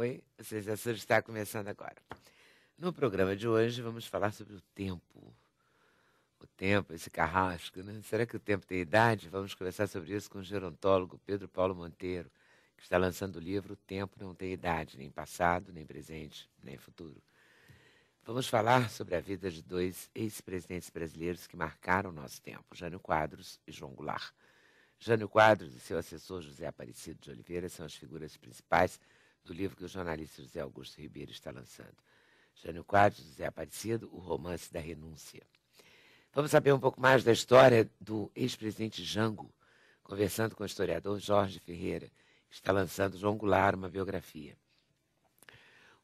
Oi, ou seja, a sua está começando agora. No programa de hoje vamos falar sobre o tempo. O tempo, esse carrasco, né? Será que o tempo tem idade? Vamos conversar sobre isso com o gerontólogo Pedro Paulo Monteiro, que está lançando o livro O Tempo Não Tem Idade, nem passado, nem presente, nem futuro. Vamos falar sobre a vida de dois ex-presidentes brasileiros que marcaram o nosso tempo, Jânio Quadros e João Goulart. Jânio Quadros e seu assessor José Aparecido de Oliveira são as figuras principais do livro que o jornalista José Augusto Ribeiro está lançando. Jânio Quadros e José Aparecido, o romance da renúncia. Vamos saber um pouco mais da história do ex-presidente Jango, conversando com o historiador Jorge Ferreira, que está lançando João Goulart, uma biografia.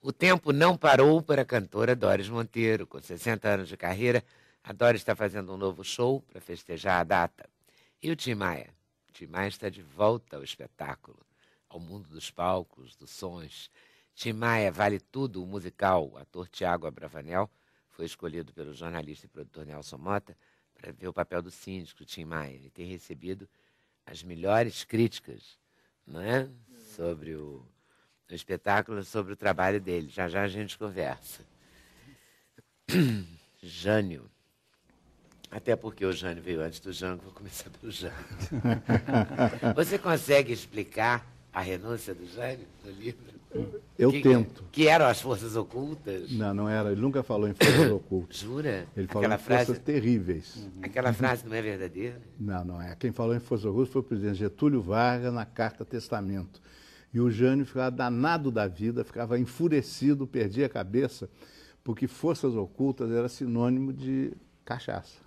O tempo não parou para a cantora Doris Monteiro. Com 60 anos de carreira, a Doris está fazendo um novo show para festejar a data. E o Tim Maia? O Tim Maia está de volta ao espetáculo, ao mundo dos palcos, dos sons. Tim Maia, Vale Tudo, o musical. O ator Tiago Abravanel foi escolhido pelo jornalista e produtor Nelson Mota para ver o papel do síndico Tim Maia. Ele tem recebido as melhores críticas, não é? Sobre o espetáculo, sobre o trabalho dele. Já já a gente conversa. Jânio. Até porque o Jânio veio antes do Jango, vou começar pelo Jânio. Você consegue explicar a renúncia do Jânio no livro? Eu tento. Que eram as forças ocultas? Não era. Ele nunca falou em forças ocultas. Jura? Ele falou em forças terríveis. Aquela frase não é verdadeira? Não é. Quem falou em forças ocultas foi o presidente Getúlio Vargas na Carta Testamento. E o Jânio ficava danado da vida, ficava enfurecido, perdia a cabeça, porque forças ocultas era sinônimo de cachaça.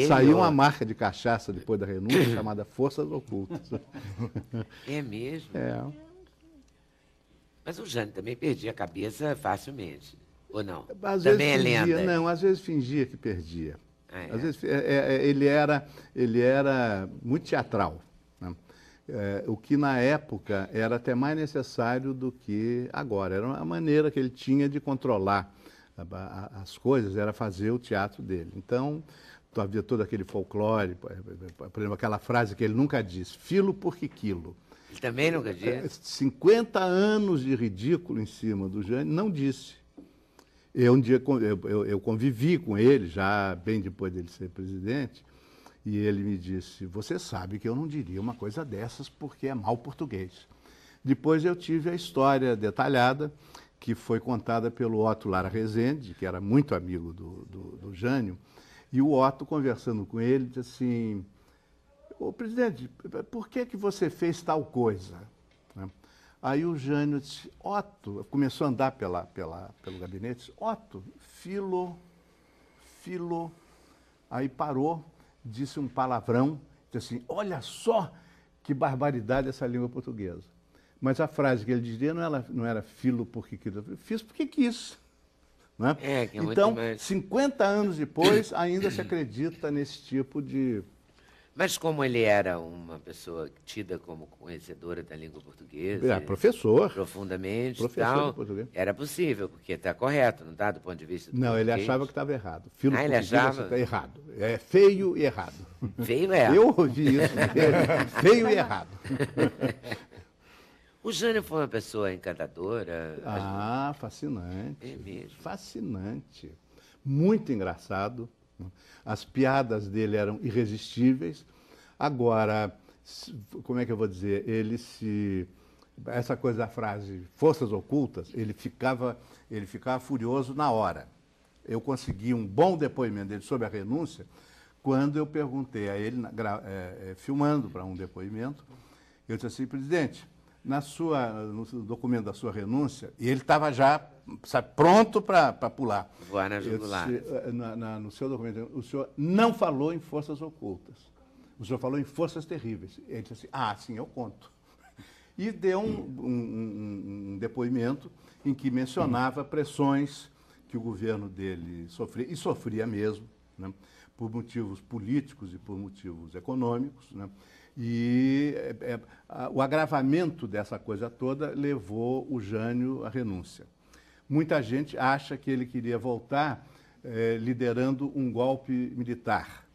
Saiu uma marca de cachaça depois da renúncia chamada Forças Ocultas. É mesmo? É. Mas o Jânio também perdia a cabeça facilmente, ou não? Às também vezes é fingia, lenda? Não, às vezes fingia que perdia. Às vezes ele era muito teatral, né? O que na época era até mais necessário do que agora. Era uma maneira que ele tinha de controlar as coisas, era fazer o teatro dele. Então, havia todo aquele folclore, por exemplo, aquela frase que ele nunca disse, filo porque quilo. Ele também nunca disse? 50 anos de ridículo em cima do Jânio, não disse. Um dia eu convivi com ele, já bem depois dele ser presidente, e ele me disse, você sabe que eu não diria uma coisa dessas porque é mau português. Depois eu tive a história detalhada, que foi contada pelo Otto Lara Rezende, que era muito amigo do Jânio, e o Otto, conversando com ele, disse assim, ô presidente, por que você fez tal coisa? Aí o Jânio disse, Otto, começou a andar pelo gabinete, disse, Otto, filo, aí parou, disse um palavrão, disse assim, olha só que barbaridade essa língua portuguesa. Mas a frase que ele dizia não era filo porque quis, fiz porque quis. Né? Que é então, muito mais... 50 anos depois, ainda se acredita nesse tipo de... Mas como ele era uma pessoa tida como conhecedora da língua portuguesa... professor. Profundamente, professor de português. Era possível, porque está correto, não está, do ponto de vista do Não, português. ele achava que estava errado. Filo ele achava? Está errado. É feio e errado. Feio é? Eu ouvi isso. Feio e errado. O Jânio foi uma pessoa encantadora? Fascinante. É mesmo? Fascinante. Muito engraçado. As piadas dele eram irresistíveis. Agora, como é que eu vou dizer? Essa coisa da frase forças ocultas, ele ficava furioso na hora. Eu consegui um bom depoimento dele sobre a renúncia quando eu perguntei a ele, filmando para um depoimento, eu disse assim, presidente, no documento da sua renúncia, e ele estava já pronto para pular. Voar na jugular. No seu documento, o senhor não falou em forças ocultas. O senhor falou em forças terríveis. Ele disse assim, sim, eu conto. E deu um depoimento em que mencionava pressões que o governo dele sofria, e sofria mesmo, né, por motivos políticos e por motivos econômicos, né? E o agravamento dessa coisa toda levou o Jânio à renúncia. Muita gente acha que ele queria voltar liderando um golpe militar.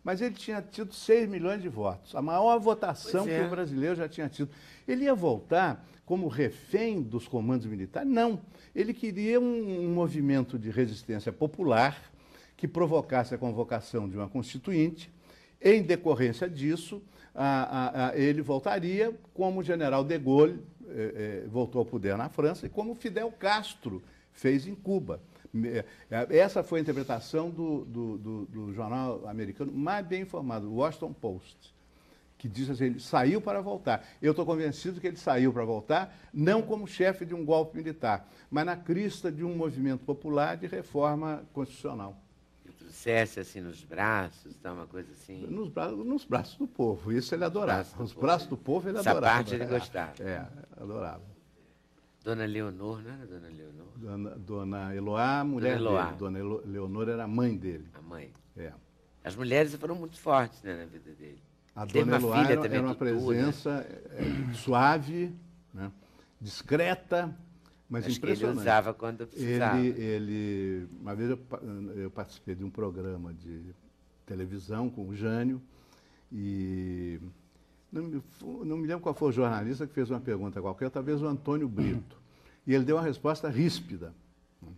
Mas ele tinha tido 6 milhões de votos, a maior votação que o brasileiro já tinha tido. Ele ia voltar como refém dos comandos militares? Não. Ele queria um movimento de resistência popular que provocasse a convocação de uma constituinte. Em decorrência disso, ele voltaria como o general de Gaulle voltou ao poder na França e como Fidel Castro fez em Cuba. Essa foi a interpretação do jornal americano mais bem informado, o Washington Post, que diz assim, ele saiu para voltar. Eu estou convencido que ele saiu para voltar, não como chefe de um golpe militar, mas na crista de um movimento popular de reforma constitucional. Trouxesse assim nos braços, tá, uma coisa assim? Nos braços do povo, isso ele adorava. Os braços do povo ele adorava. Essa parte ele gostava. Adorava. Dona Leonor, não era Dona Leonor? Dona Eloá, mulher dele. Dona Leonor era a mãe dele. A mãe. As mulheres foram muito fortes, né, na vida dele. A Dona Eloá era uma presença suave, né, discreta, mas acho impressionante. Que ele usava quando precisava. Uma vez eu participei de um programa de televisão com o Jânio e não me lembro qual foi o jornalista que fez uma pergunta qualquer, talvez o Antônio Brito. E ele deu uma resposta ríspida, né,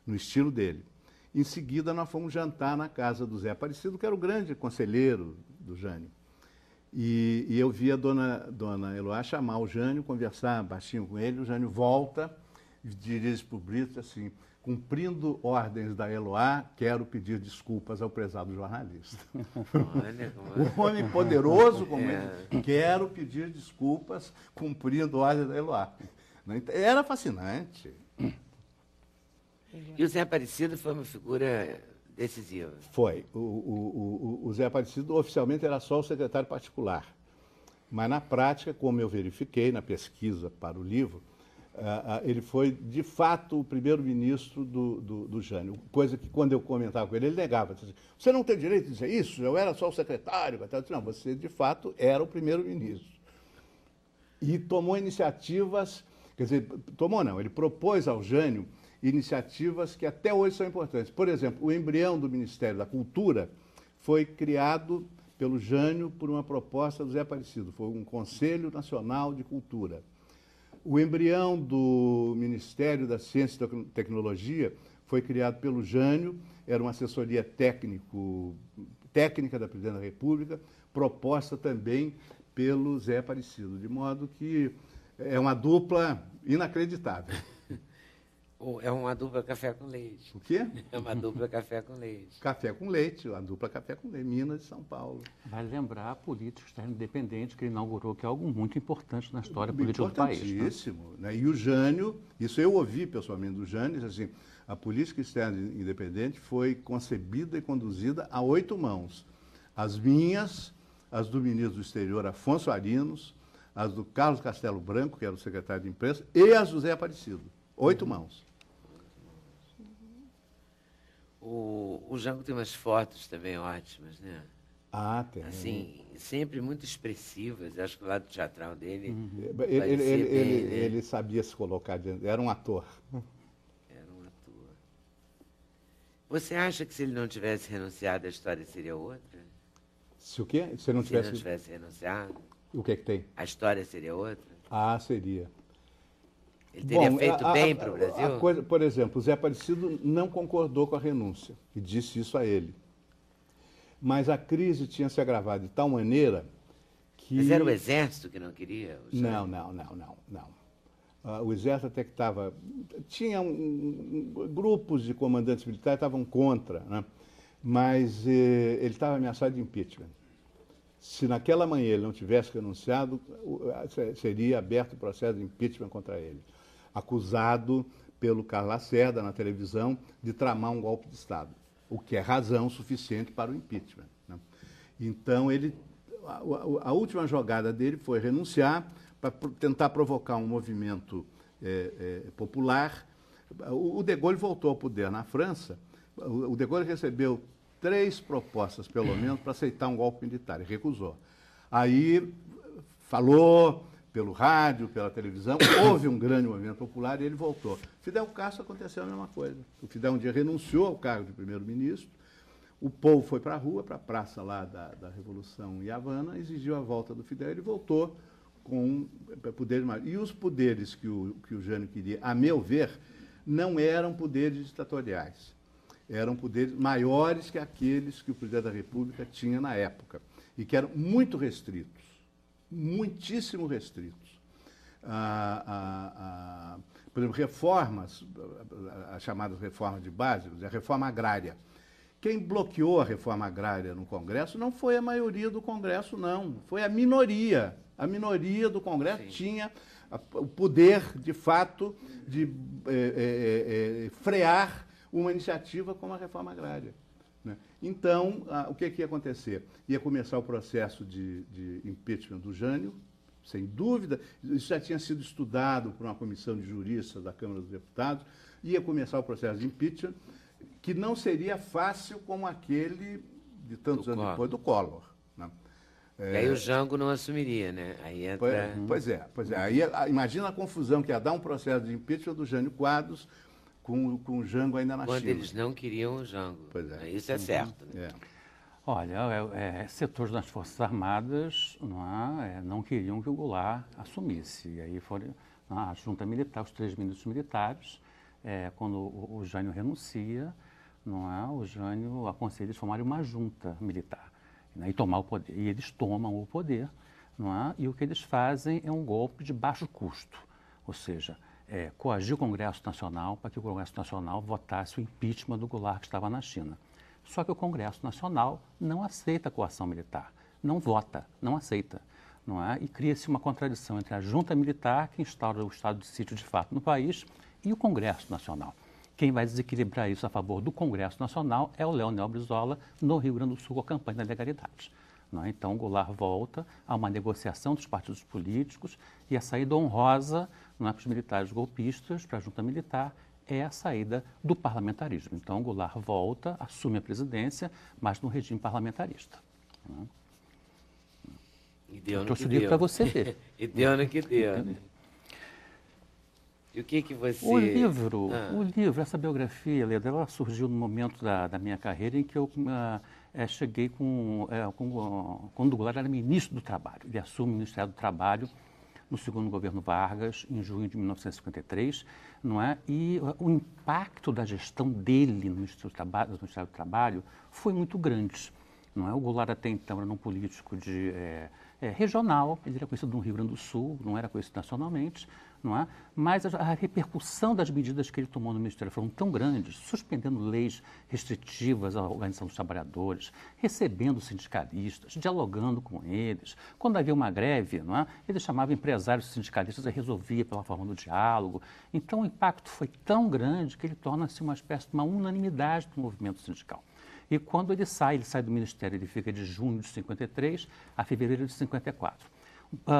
no estilo dele. Em seguida, nós fomos jantar na casa do Zé Aparecido, que era o grande conselheiro do Jânio. E eu vi a dona Eloá chamar o Jânio, conversar baixinho com ele, o Jânio volta e dirige para o Brito assim, cumprindo ordens da Eloá, quero pedir desculpas ao prezado jornalista. O homem poderoso como ele, quero pedir desculpas cumprindo ordens da Eloá. Era fascinante. E o Zé Aparecido foi uma figura decisiva. Foi. O Zé Aparecido oficialmente era só o secretário particular. Mas na prática, como eu verifiquei na pesquisa para o livro, ele foi, de fato, o primeiro-ministro do Jânio. Coisa que, quando eu comentava com ele, ele negava. Dizia, você não tem direito de dizer isso, eu era só o secretário. Não, você, de fato, era o primeiro-ministro. E tomou iniciativas, quer dizer, tomou não, ele propôs ao Jânio iniciativas que até hoje são importantes. Por exemplo, o embrião do Ministério da Cultura foi criado pelo Jânio por uma proposta do Zé Aparecido. Foi um Conselho Nacional de Cultura. O embrião do Ministério da Ciência e Tecnologia foi criado pelo Jânio, era uma assessoria técnica da Presidência da República, proposta também pelo Zé Aparecido, de modo que é uma dupla inacreditável. É uma dupla café com leite. O quê? É uma dupla café com leite. Café com leite, a dupla café com leite, Minas e São Paulo. Vai lembrar a política externa independente que ele inaugurou, que é algo muito importante na história política do país. Importantíssimo. Né? E o Jânio, isso eu ouvi pessoalmente do Jânio, assim, a política externa independente foi concebida e conduzida a 8 mãos. As minhas, as do ministro do Exterior, Afonso Arinos, as do Carlos Castelo Branco, que era o secretário de imprensa, e as do Zé Aparecido. 8 mãos. O Jango tem umas fotos também ótimas, né? Tem. Assim, sempre muito expressivas. Acho que o lado teatral dele... Ele sabia se colocar dentro. Era um ator. Era um ator. Você acha que se ele não tivesse renunciado, a história seria outra? Se o quê? Se ele não tivesse renunciado? O que é que tem? A história seria outra? Seria. Ele teria feito bem para o Brasil? Por exemplo, o Zé Aparecido não concordou com a renúncia e disse isso a ele. Mas a crise tinha se agravado de tal maneira que... Mas era o Exército que não queria? Não. O Exército até que estava... Tinha grupos de comandantes militares que estavam contra, né? Mas ele estava ameaçado de impeachment. Se naquela manhã ele não tivesse renunciado, seria aberto o processo de impeachment contra ele. Acusado pelo Carlos Lacerda na televisão de tramar um golpe de Estado, o que é razão suficiente para o impeachment, né? Então, a última jogada dele foi renunciar para tentar provocar um movimento popular. O de Gaulle voltou ao poder na França. O de Gaulle recebeu 3 propostas, pelo menos, para aceitar um golpe militar, e recusou. Aí falou pelo rádio, pela televisão, houve um grande movimento popular e ele voltou. Fidel Castro aconteceu a mesma coisa. O Fidel um dia renunciou ao cargo de primeiro-ministro, O povo foi para a rua, para a praça lá da Revolução em Havana, exigiu a volta do Fidel, ele voltou com poderes maiores. E os poderes que o Jânio queria, a meu ver, não eram poderes ditatoriais. Eram poderes maiores que aqueles que o presidente da República tinha na época, e que eram muito restritos, muitíssimo restritos. Por exemplo, reformas, as chamadas reformas de base, a reforma agrária. Quem bloqueou a reforma agrária no Congresso não foi a maioria do Congresso, não. Foi a minoria. A minoria do Congresso tinha o poder, de fato, de frear uma iniciativa como a reforma agrária, né? Então, o que ia acontecer? Ia começar o processo de impeachment do Jânio, sem dúvida. Isso já tinha sido estudado por uma comissão de juristas da Câmara dos Deputados. Ia começar o processo de impeachment, que não seria fácil como aquele de tantos anos depois do Collor, né? E aí o Jango não assumiria, né? Aí entra... Pois é. Aí, imagina a confusão que ia dar um processo de impeachment do Jânio Quadros com o Jango ainda na China. Quando eles não queriam o Jango. Pois é. Isso é certo, né? Olha, setores das Forças Armadas não queriam que o Goulart assumisse. E aí foram a junta militar, os 3 ministros militares, quando o Jânio renuncia, o Jânio aconselha eles formarem uma junta militar, né, e tomar o poder. E eles tomam o poder, e o que eles fazem é um golpe de baixo custo, ou seja, coagir o Congresso Nacional para que o Congresso Nacional votasse o impeachment do Goulart que estava na China. Só que o Congresso Nacional não aceita a coação militar, não vota, não aceita. E cria-se uma contradição entre a junta militar, que instaura o estado de sítio de fato no país, e o Congresso Nacional. Quem vai desequilibrar isso a favor do Congresso Nacional é o Leonel Brizola, no Rio Grande do Sul, com a campanha da legalidade. Então, o Goulart volta a uma negociação dos partidos políticos e a saída honrosa para os militares golpistas, para a junta militar, é a saída do parlamentarismo. Então, o Goulart volta, assume a presidência, mas no regime parlamentarista. E deu no trouxe o livro para você ver. E deu no que deu. E o que você... O livro, essa biografia, Leda, ela surgiu no momento da minha carreira em que eu cheguei quando o Goulart era ministro do Trabalho. Ele assume o Ministério do Trabalho no segundo governo Vargas, em junho de 1953, E o impacto da gestão dele no Ministério do Trabalho foi muito grande. O Goulart até então era um político regional, ele era conhecido no Rio Grande do Sul, não era conhecido nacionalmente, mas a repercussão das medidas que ele tomou no Ministério foram tão grandes, suspendendo leis restritivas à organização dos trabalhadores, recebendo sindicalistas, dialogando com eles. Quando havia uma greve, ele chamava empresários sindicalistas e resolvia pela forma do diálogo. Então o impacto foi tão grande que ele torna-se uma espécie de uma unanimidade do movimento sindical. E quando ele sai do Ministério, ele fica de junho de 53 a fevereiro de 54.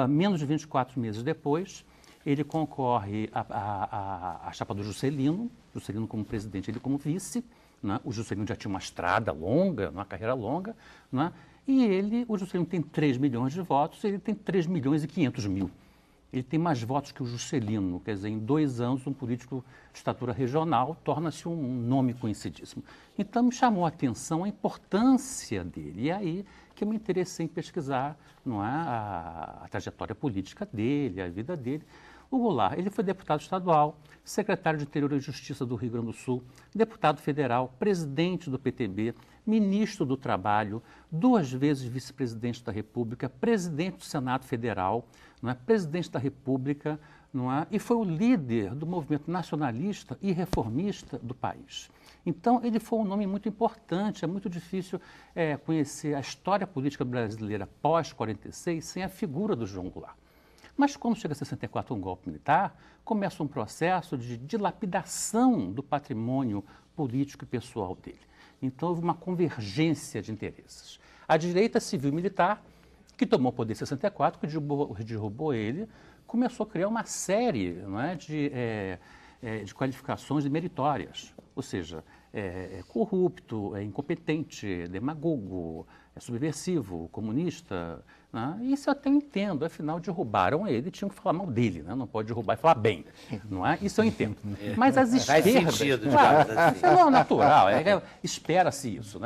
Menos de 24 meses depois, ele concorre à chapa do Juscelino como presidente, ele como vice. O Juscelino já tinha uma estrada longa, uma carreira longa. E o Juscelino tem 3 milhões de votos, ele tem 3 milhões e 500 mil. Ele tem mais votos que o Juscelino, quer dizer, em 2 anos, um político de estatura regional torna-se um nome conhecidíssimo. Então, me chamou a atenção a importância dele. E aí que eu me interessei em pesquisar a trajetória política dele, a vida dele. O Goulart, ele foi deputado estadual, secretário de Interior e Justiça do Rio Grande do Sul, deputado federal, presidente do PTB, ministro do Trabalho, 2 vezes vice-presidente da República, presidente do Senado Federal, presidente da República, e foi o líder do movimento nacionalista e reformista do país. Então, ele foi um nome muito importante. É muito difícil conhecer a história política brasileira pós-46 sem a figura do João Goulart. Mas quando chega a 64, um golpe militar, começa um processo de dilapidação do patrimônio político e pessoal dele. Então, houve uma convergência de interesses. A direita civil e militar, que tomou o poder em 64, que derrubou ele, começou a criar uma série de qualificações meritórias. Ou seja, corrupto, incompetente, demagogo, subversivo, comunista. Isso eu até entendo, afinal derrubaram ele, tinham que falar mal dele, não pode derrubar e falar bem, Isso eu entendo. Mas as esquerdas... Faz sentido, claro, digamos assim. é natural, espera-se isso,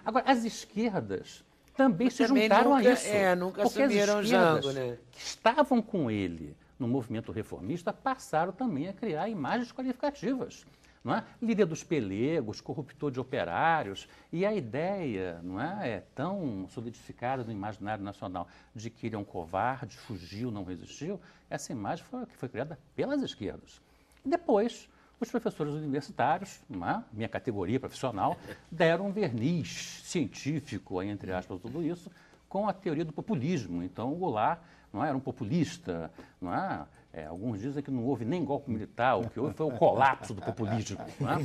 Agora, as esquerdas também Mas se também juntaram nunca- a isso. nunca porque as assumiram esquerdas Jango, né? que estavam com ele no movimento reformista passaram também a criar imagens qualificativas. Não é? Líder dos pelegos, corruptor de operários, e a ideia não é tão solidificada no imaginário nacional de que ele é um covarde, fugiu, não resistiu. Essa imagem foi criada pelas esquerdas. E depois, os professores universitários, não é? Minha categoria profissional, deram um verniz científico, entre aspas, tudo isso, com a teoria do populismo. Então, o Goulart não é? Era um populista, não é? Alguns dizem que não houve nem golpe militar, o que houve foi o colapso do populismo. Não é?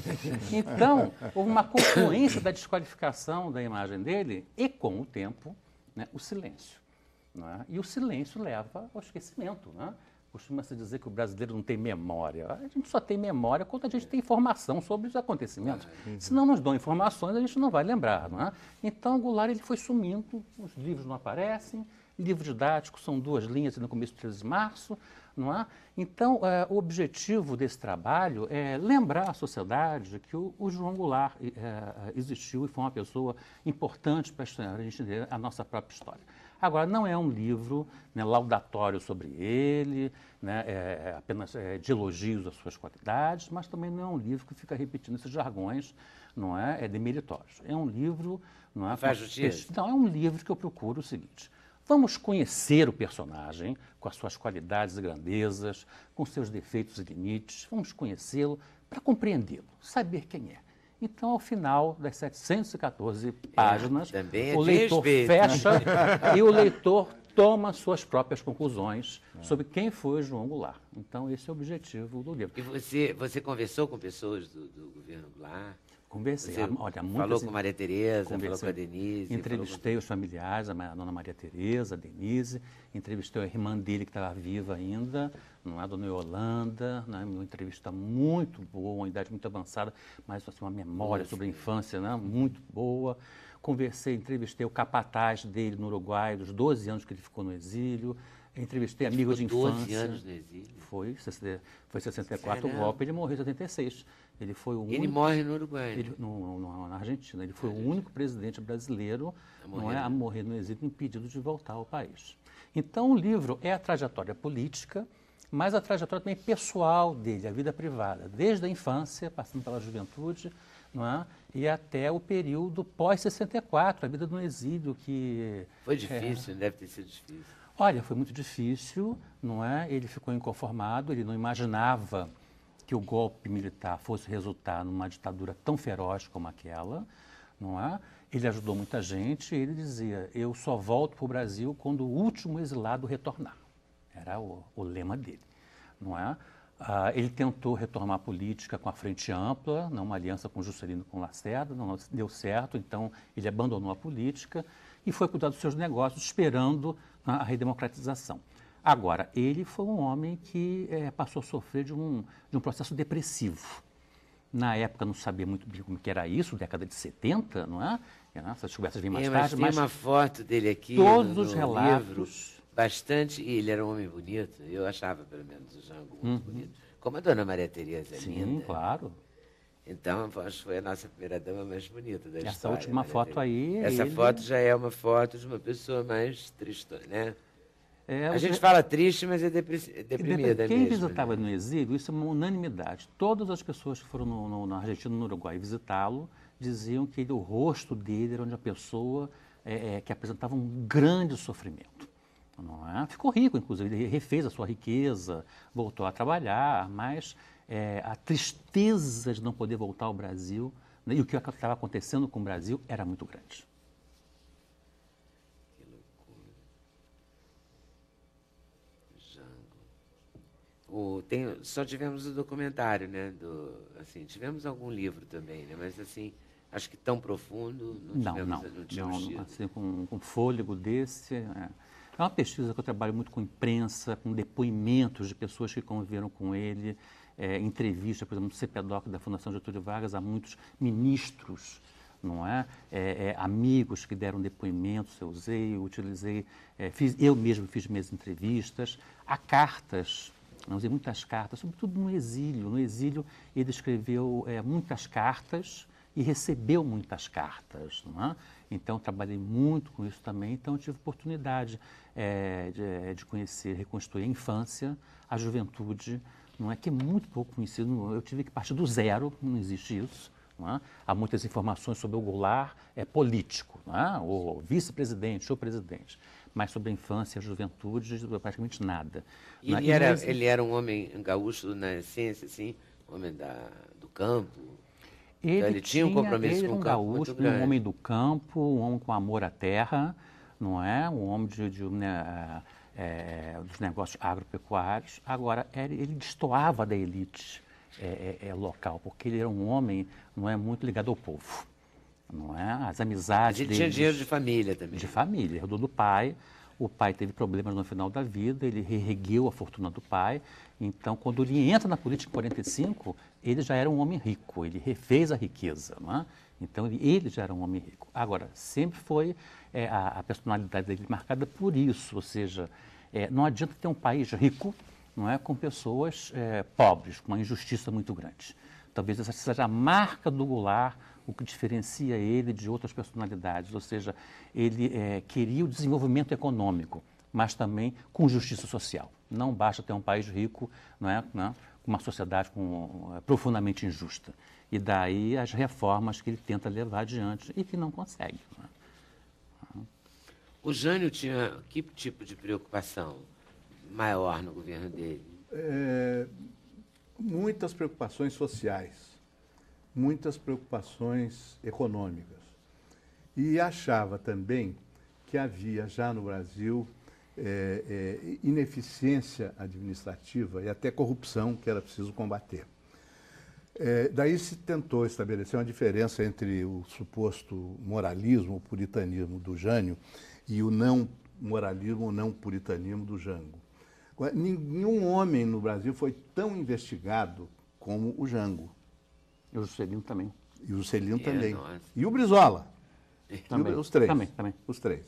Então, houve uma confluência da desqualificação da imagem dele e, com o tempo, né, o silêncio. Não é? E o silêncio leva ao esquecimento. Não é? Costuma-se dizer que o brasileiro não tem memória. A gente só tem memória quando a gente tem informação sobre os acontecimentos. Se não nos dão informações, a gente não vai lembrar. Não é? Então, o Goulart ele foi sumindo, os livros não aparecem, livro didático são 2 linhas no começo de 13 de março. Não é? Então, o objetivo desse trabalho é lembrar à sociedade que o João Goulart existiu e foi uma pessoa importante para a gente entender a nossa própria história. Agora, não é um livro, né, laudatório sobre ele, né, apenas de elogios às suas qualidades, mas também não é um livro que fica repetindo esses jargões, não é demeritórios. É um livro... Não é, faz justiça? Não, é um livro que eu procuro o seguinte: vamos conhecer o personagem com as suas qualidades e grandezas, com seus defeitos e limites, vamos conhecê-lo para compreendê-lo, saber quem é. Então, ao final das 714 páginas, o leitor fecha e o leitor toma suas próprias conclusões sobre quem foi João Goulart. Então, esse é o objetivo do livro. E você conversou com pessoas do governo Goulart? Conversei. Olha, falou com Maria Tereza, falou com a Denise? Entrevistei os familiares, a dona Maria Tereza, a Denise, entrevistei a irmã dele que estava viva ainda, não é, a dona Yolanda, né, uma entrevista muito boa, uma idade muito avançada, mas assim, uma memória sobre a infância, né, muito boa. Conversei, entrevistei o capataz dele no Uruguai, dos 12 anos que ele ficou no exílio. Entrevistei amigos de infância. 12 anos no exílio? Foi 64 o golpe, ele morreu em 76. Ele foi o único... Ele morre no Uruguai? Na Argentina. Ele foi o único presidente brasileiro a morrer no exílio, impedido de voltar ao país. Então, o livro é a trajetória política, mas a trajetória também pessoal dele, a vida privada, desde a infância, passando pela juventude, não é? E até o período pós-64, a vida no exílio, que... Foi difícil, deve ter sido difícil. Olha, foi muito difícil, não é? Ele ficou inconformado, ele não imaginava que o golpe militar fosse resultar numa ditadura tão feroz como aquela, não é? Ele ajudou muita gente e ele dizia: eu só volto para o Brasil quando o último exilado retornar. Era o lema dele, não é? Ele tentou retomar a política com a Frente Ampla, uma aliança com Juscelino com Lacerda, não deu certo, então ele abandonou a política e foi cuidar dos seus negócios, esperando a redemocratização. Agora, ele foi um homem que passou a sofrer de um processo depressivo. Na época não sabia muito bem como que era isso, década de 70, não é? Essas conversas vêm mais tarde, mas tem uma foto dele aqui todos no os relatos... livro, bastante, e ele era um homem bonito, eu achava, pelo menos, o Jango muito bonito. Como a dona Maria Tereza é linda. Sim, claro. Então, acho que foi a nossa primeira dama mais bonita da história. Essa última foto aí... Essa foto já é uma foto de uma pessoa mais triste, né? A gente gente fala triste, mas é deprimida Quem mesmo. visitava no exílio, isso é uma unanimidade. Todas as pessoas que foram na Argentina e no Uruguai visitá-lo diziam que o rosto dele era de uma pessoa que apresentava um grande sofrimento. Não é? Ficou rico, inclusive, ele refez a sua riqueza, voltou a trabalhar, mas a tristeza de não poder voltar ao Brasil, né, e o que estava acontecendo com o Brasil era muito grande. Que loucura. Jango. Só tivemos o documentário, né? Tivemos algum livro também, né? Mas assim, acho que tão profundo não tínhamos tido. Assim, com fôlego desse... É uma pesquisa que eu trabalho muito com imprensa, com depoimentos de pessoas que conviveram com ele, entrevista, por exemplo, no CPDOC da Fundação Getúlio Vargas, a muitos ministros, não é? Amigos que deram depoimentos, eu utilizei, eu mesmo fiz minhas entrevistas, há cartas, usei muitas cartas, sobretudo no exílio. No exílio ele escreveu muitas cartas e recebeu muitas cartas, não é? Então, trabalhei muito com isso também, então eu tive oportunidade de conhecer, reconstruir a infância, a juventude, não é, que é muito pouco conhecido. Eu tive que partir do zero, não existe isso. Não é? Há muitas informações sobre o Goulart político, não é? O vice-presidente, o presidente, mas sobre a infância e a juventude, praticamente nada. E ele era um homem gaúcho na essência, assim, homem do campo? Ele tinha um compromisso com o campo muito grande. Um homem do campo, um homem com amor à terra, não é? Um homem dos negócios agropecuários. Agora, ele destoava da elite local, porque ele era um homem, não é, muito ligado ao povo, não é? As amizades dele. Ele tinha dinheiro de família também. De família, herdou do pai. O pai teve problemas no final da vida, ele reergueu a fortuna do pai. Então, quando ele entra na política em 45, ele já era um homem rico, ele refez a riqueza, não é? Então, ele já era um homem rico. Agora, sempre foi a personalidade dele marcada por isso, ou seja, não adianta ter um país rico, não é, com pessoas pobres, com uma injustiça muito grande. Talvez essa seja a marca do Goulart, o que diferencia ele de outras personalidades, ou seja, ele queria o desenvolvimento econômico, mas também com justiça social. Não basta ter um país rico, não é, com uma sociedade profundamente injusta. E daí as reformas que ele tenta levar adiante e que não consegue. Não é? O Jânio tinha que tipo de preocupação maior no governo dele? Muitas preocupações sociais, muitas preocupações econômicas. E achava também que havia já no Brasil ineficiência administrativa e até corrupção que era preciso combater. Daí se tentou estabelecer uma diferença entre o suposto moralismo, o puritanismo do Jânio e o não moralismo, o não puritanismo do Jango. Nenhum homem no Brasil foi tão investigado como o Jango. E o Juscelino também. E o Juscelino também. Nossa. E o Brizola. Também. Os três. Também. Os três.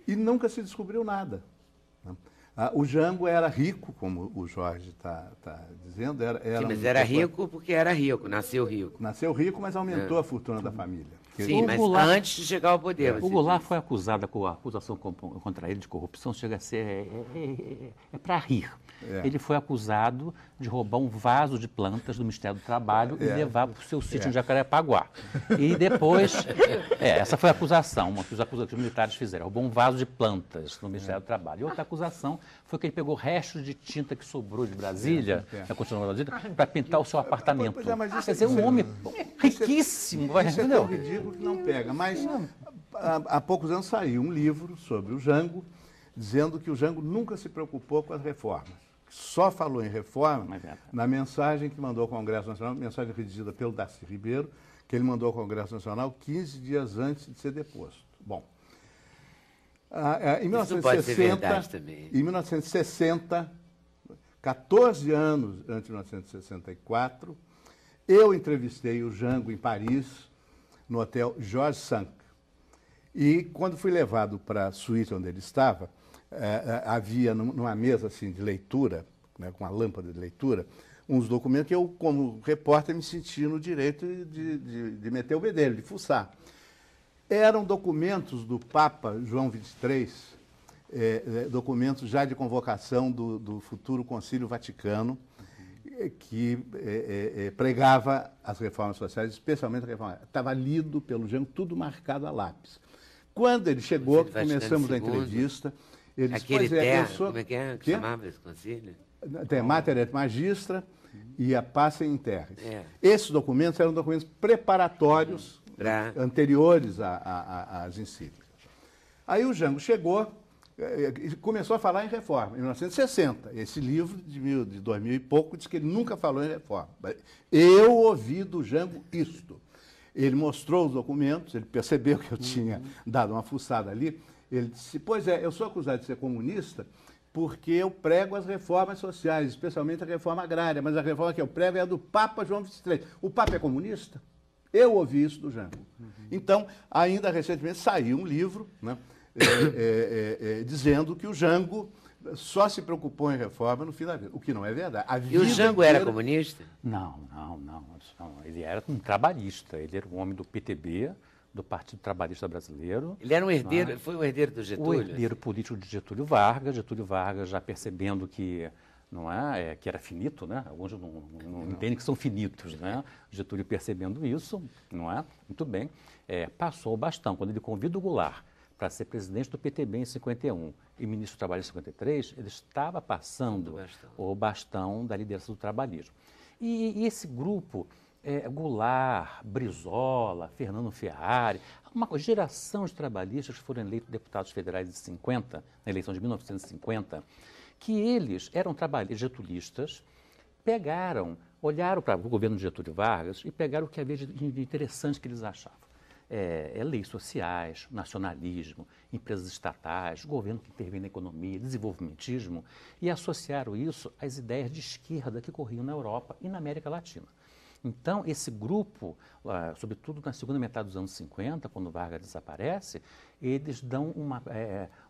E nunca se descobriu nada. O Jango era rico, como o Jorge está dizendo. Sim, mas era rico porque era rico, nasceu rico. Nasceu rico, mas aumentou a fortuna da família. Sim, mas Goulart, antes de chegar ao poder. O Goulart foi acusado, com a acusação contra ele de corrupção, chega a ser para rir. Ele foi acusado de roubar um vaso de plantas do Ministério do Trabalho e levar para o seu sítio em Jacarepaguá. E depois, essa foi a acusação, uma que os militares fizeram. Roubou um vaso de plantas no Ministério do Trabalho. E outra acusação foi que ele pegou restos de tinta que sobrou de Brasília, da Constituição de Brasília, para pintar o seu apartamento. Quer dizer, um homem riquíssimo. Isso é tão ridículo que não pega. Mas há poucos anos saiu um livro sobre o Jango, dizendo que o Jango nunca se preocupou com as reformas. Só falou em reforma na mensagem que mandou ao Congresso Nacional, mensagem redigida pelo Darcy Ribeiro, que ele mandou ao Congresso Nacional 15 dias antes de ser deposto. Bom, em 1960, 14 anos antes de 1964, eu entrevistei o Jango em Paris, no hotel Georges V. E quando fui levado para a suíte onde ele estava, havia numa mesa assim, de leitura, né, com uma lâmpada de leitura, uns documentos que eu, como repórter, me sentia no direito de meter o bedelho, de fuçar. Eram documentos do Papa João XXIII, documentos já de convocação do futuro Concílio Vaticano, que pregava as reformas sociais, especialmente a reforma. Estava lido pelo Jango, tudo marcado a lápis. Quando ele chegou, começamos a entrevista. Ele disse, como é que chamava esse concílio? Tem Mater et Magistra e a Pacem in Terris. Esses documentos eram documentos preparatórios, anteriores às encíclicas. Aí o Jango chegou e começou a falar em reforma, em 1960. Esse livro, de 2000 e pouco, diz que ele nunca falou em reforma. Eu ouvi do Jango isto. Ele mostrou os documentos, ele percebeu que eu tinha dado uma fuçada ali. Ele disse, pois eu sou acusado de ser comunista porque eu prego as reformas sociais, especialmente a reforma agrária, mas a reforma que eu prego é a do Papa João XXIII. O Papa é comunista? Eu ouvi isso do Jango. Então, ainda recentemente saiu um livro, né, dizendo que o Jango só se preocupou em reforma no fim da vida, o que não é verdade. E o Jango era comunista? Não. Ele era um trabalhista, ele era um homem do PTB, do Partido Trabalhista Brasileiro. Ele era um herdeiro, foi um herdeiro do Getúlio? O herdeiro político de Getúlio Vargas já percebendo que não é, que era finito, né? Alguns não entendem que são finitos, né? Getúlio percebendo isso, não é? Muito bem, passou o bastão. Quando ele convida o Goulart para ser presidente do PTB em 51 e ministro do Trabalho em 53, ele estava passando o bastão da liderança do trabalhismo. E esse grupo, Goulart, Brizola, Fernando Ferrari, uma geração de trabalhistas que foram eleitos deputados federais em 50, na eleição de 1950, que eles eram getulistas, olharam para o governo de Getúlio Vargas e pegaram o que havia de interessante que eles achavam. Leis sociais, nacionalismo, empresas estatais, governo que intervém na economia, desenvolvimentismo, e associaram isso às ideias de esquerda que corriam na Europa e na América Latina. Então, esse grupo, sobretudo na segunda metade dos anos 50, quando Vargas desaparece, eles dão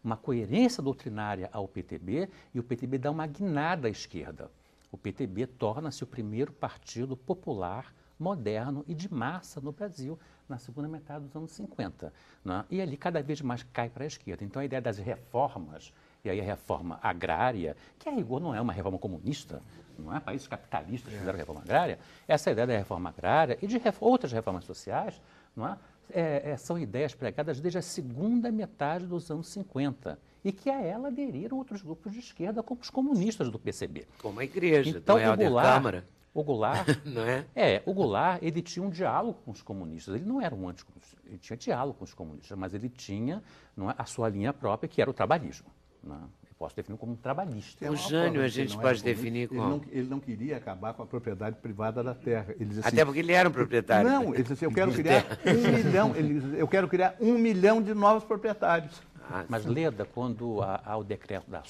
uma coerência doutrinária ao PTB e o PTB dá uma guinada à esquerda. O PTB torna-se o primeiro partido popular, moderno e de massa no Brasil, na segunda metade dos anos 50. Né? E ali cada vez mais cai para a esquerda. Então a ideia das reformas, e aí a reforma agrária, que a rigor não é uma reforma comunista, não é? Países capitalistas que fizeram a reforma agrária, essa ideia da reforma agrária e de outras reformas sociais, não é? São ideias pregadas desde a segunda metade dos anos 50 e que a ela aderiram outros grupos de esquerda, como os comunistas do PCB. Como a igreja, então, o Câmara. O Goulart, não é? O Goulart, ele tinha um diálogo com os comunistas. Ele não era um anticomunista, ele tinha diálogo com os comunistas, mas ele tinha a sua linha própria, que era o trabalhismo. Não é? Eu posso definir como um trabalhista. O Jânio a gente pode definir como... Ele não queria acabar com a propriedade privada da terra. Ele dizia assim, até porque ele era um proprietário. Não, ele disse assim, eu quero criar 1 milhão, eu quero criar 1 milhão de novos proprietários. Mas, Leda, quando há o decreto da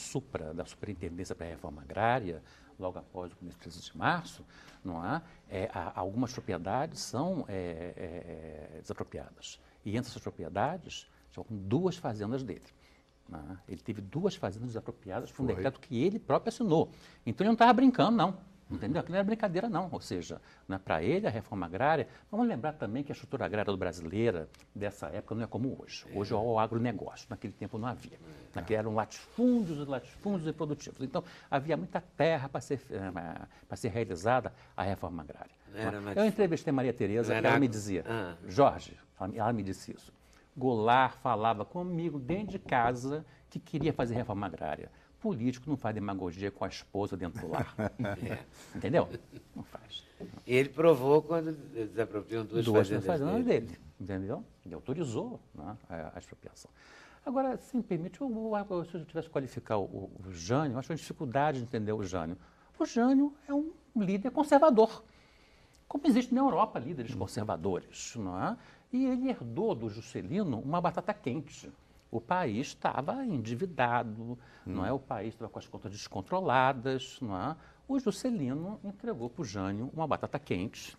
Superintendência para a Reforma Agrária, logo após o começo de 13 de março, não há, algumas propriedades são desapropriadas. E entre essas propriedades, estão 2 fazendas dele. Não é? Ele teve 2 fazendas desapropriadas por um decreto que ele próprio assinou. Então ele não estava brincando, não. Entendeu? Aquilo não era brincadeira, não. Ou seja, né, para ele, a reforma agrária... Vamos lembrar também que a estrutura agrária brasileira dessa época não é como hoje. Hoje é o agronegócio. Naquele tempo não havia. Naquele eram latifúndios e produtivos. Então, havia muita terra para ser realizada a reforma agrária. Eu entrevistei Maria Tereza e ela me dizia, Jorge, ela me disse isso, Goulart falava comigo dentro de casa que queria fazer reforma agrária. Político não faz demagogia com a esposa dentro do lar. Entendeu? Não faz. E ele provou quando desapropriam 2 fazendas dele. Entendeu? Ele autorizou, né, a expropriação. Agora, se me permite, se eu tivesse que qualificar o Jânio, eu acho uma dificuldade de entender o Jânio. O Jânio é um líder conservador. Como existe na Europa líderes conservadores, não é? E ele herdou do Juscelino uma batata quente. O país estava endividado, não é? O país estava com as contas descontroladas, não é? O Juscelino entregou para o Jânio uma batata quente,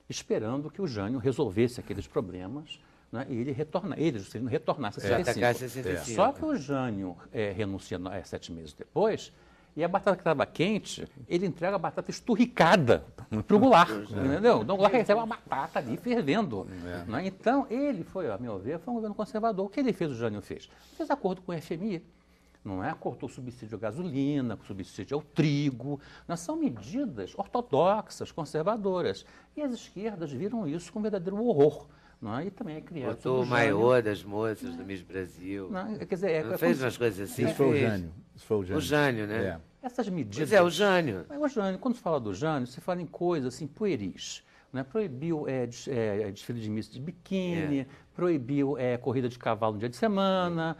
esperando que o Jânio resolvesse aqueles problemas, não é? E Juscelino, retornasse a 65. Só que o Jânio renuncia 7 meses depois, e a batata que estava quente, ele entrega a batata esturricada para o Goulart, entendeu? Então o Goulart recebe uma batata ali fervendo. Né? Então, ele foi, a meu ver, foi um governo conservador. O que ele fez, o Jânio fez? Fez acordo com o FMI, não é? Cortou o subsídio à gasolina, o subsídio ao trigo. Não, são medidas ortodoxas, conservadoras. E as esquerdas viram isso com um verdadeiro horror. Não é? E também é criado. Botou o maiô das moças do Miss Brasil. Não, quer dizer, não fez umas coisas assim? Isso foi o Jânio. O Jânio, né? Essas medidas... Pois o Jânio. O Jânio, quando se fala do Jânio, se fala em coisas assim, pueris. Né? Proibiu desfile de missa de biquíni, proibiu corrida de cavalo no dia de semana,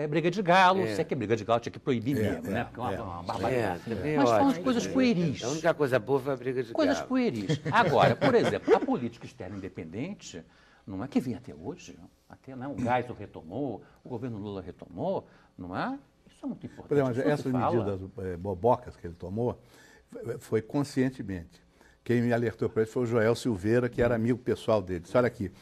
briga de galo. Se é que briga de galo tinha que proibir mesmo, né? Porque é uma barbaridade. Mas falam de coisas pueris. A única coisa boa foi a briga de coisas galo. Pueris. Agora, por exemplo, a política externa independente, não é que vem até hoje, até, né? O Geisel retomou, o governo Lula retomou, não é? Isso é muito importante. Por exemplo, essas medidas bobocas que ele tomou foi conscientemente. Quem me alertou para isso foi o Joel Silveira, que era amigo pessoal dele. Olha aqui,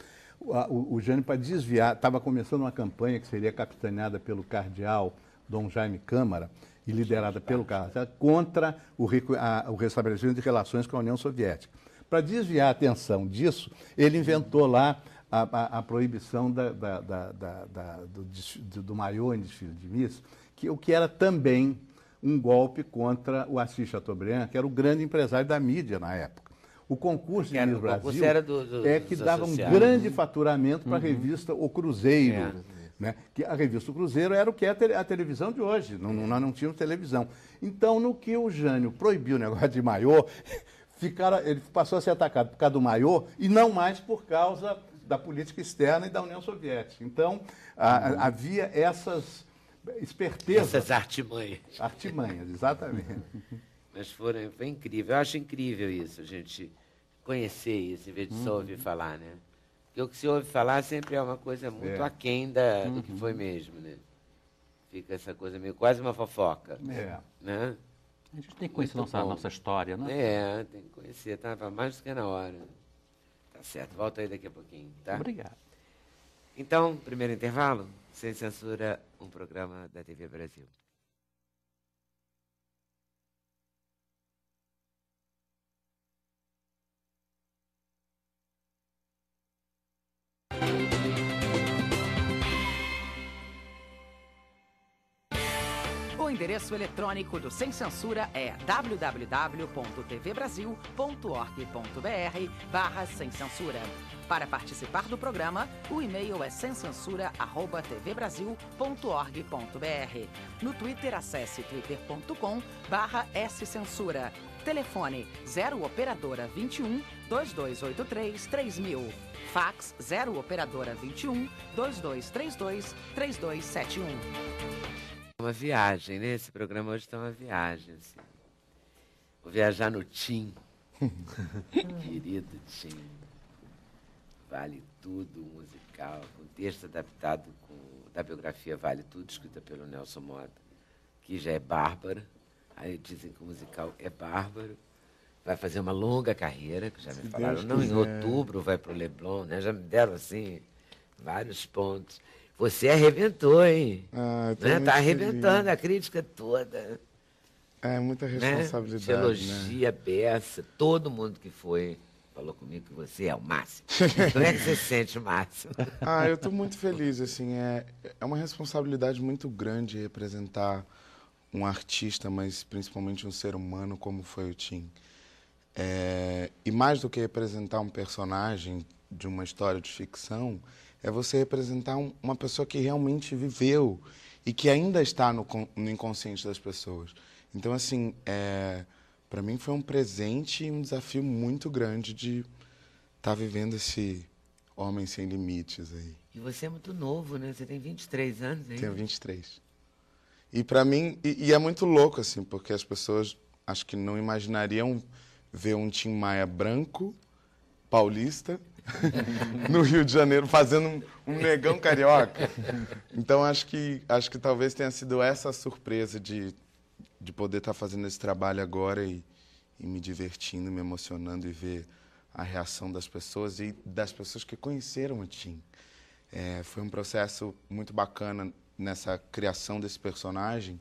o Jânio, para desviar, estava começando uma campanha que seria capitaneada pelo cardeal Dom Jaime Câmara, e liderada pelo Carlos Lacerda, contra o restabelecimento de relações com a União Soviética. Para desviar a atenção disso, ele inventou lá a proibição do maiô em desfile de Miss, o que era também um golpe contra o Assis Chateaubriand, que era o grande empresário da mídia na época. O concurso de Miss Brasil era que dava um grande faturamento para a revista O Cruzeiro. Né? Que a revista O Cruzeiro era o que é a televisão de hoje. Nós não tínhamos televisão. Então, no que o Jânio proibiu o negócio de maiô, ele passou a ser atacado por causa do maiô e não mais por causa da política externa e da União Soviética. Então, havia essas espertezas. Essas artimanhas. Artimanhas, exatamente. Mas foi incrível. Eu acho incrível isso, a gente conhecer isso, em vez de só ouvir falar, né? Porque o que se ouve falar sempre é uma coisa muito aquém do que foi mesmo, né? Fica essa coisa meio quase uma fofoca. Né? A gente tem que conhecer nossa história, né? Tem que conhecer, tá? Mais do que na hora. Tá certo, volta aí daqui a pouquinho, tá? Obrigado. Então, primeiro intervalo, Sem Censura, um programa da TV Brasil. O endereço eletrônico do Sem Censura é www.tvbrasil.org.br/sem censura. Para participar do programa, o e-mail é semcensura@tvbrasil.org.br. No Twitter, acesse twitter.com/scensura. Telefone 0 operadora 21 2283 3000. Fax 0 operadora 21 2232 3271. Uma viagem, né? Esse programa hoje está uma viagem, assim. Vou viajar no Tim. Querido Tim. Vale Tudo, musical, com texto adaptado da biografia Vale Tudo, escrita pelo Nelson Mota, que já é bárbara. Aí dizem que o musical é bárbaro. Vai fazer uma longa carreira, que já me falaram. Não, em outubro vai para o Leblon, né? Já me deram, assim, vários pontos. Você arrebentou, hein? Tá arrebentando a crítica toda. É muita responsabilidade. Te elogia, né? Beça, todo mundo que foi falou comigo que você é o máximo. Como é que você se sente o máximo? Eu estou muito feliz, assim, é uma responsabilidade muito grande representar um artista, mas principalmente um ser humano como foi o Tim. E mais do que representar um personagem de uma história de ficção, é você representar uma pessoa que realmente viveu e que ainda está no inconsciente das pessoas. Então, assim, para mim foi um presente e um desafio muito grande de estar vivendo esse homem sem limites aí. E você é muito novo, né? Você tem 23 anos ainda. Tenho 23. E para mim, e é muito louco, assim, porque as pessoas acho que não imaginariam ver um Tim Maia branco, paulista, no Rio de Janeiro, fazendo um negão carioca. Então, acho que talvez tenha sido essa a surpresa de poder estar fazendo esse trabalho agora e me divertindo, me emocionando e ver a reação das pessoas e das pessoas que conheceram o Tim. Foi um processo muito bacana nessa criação desse personagem.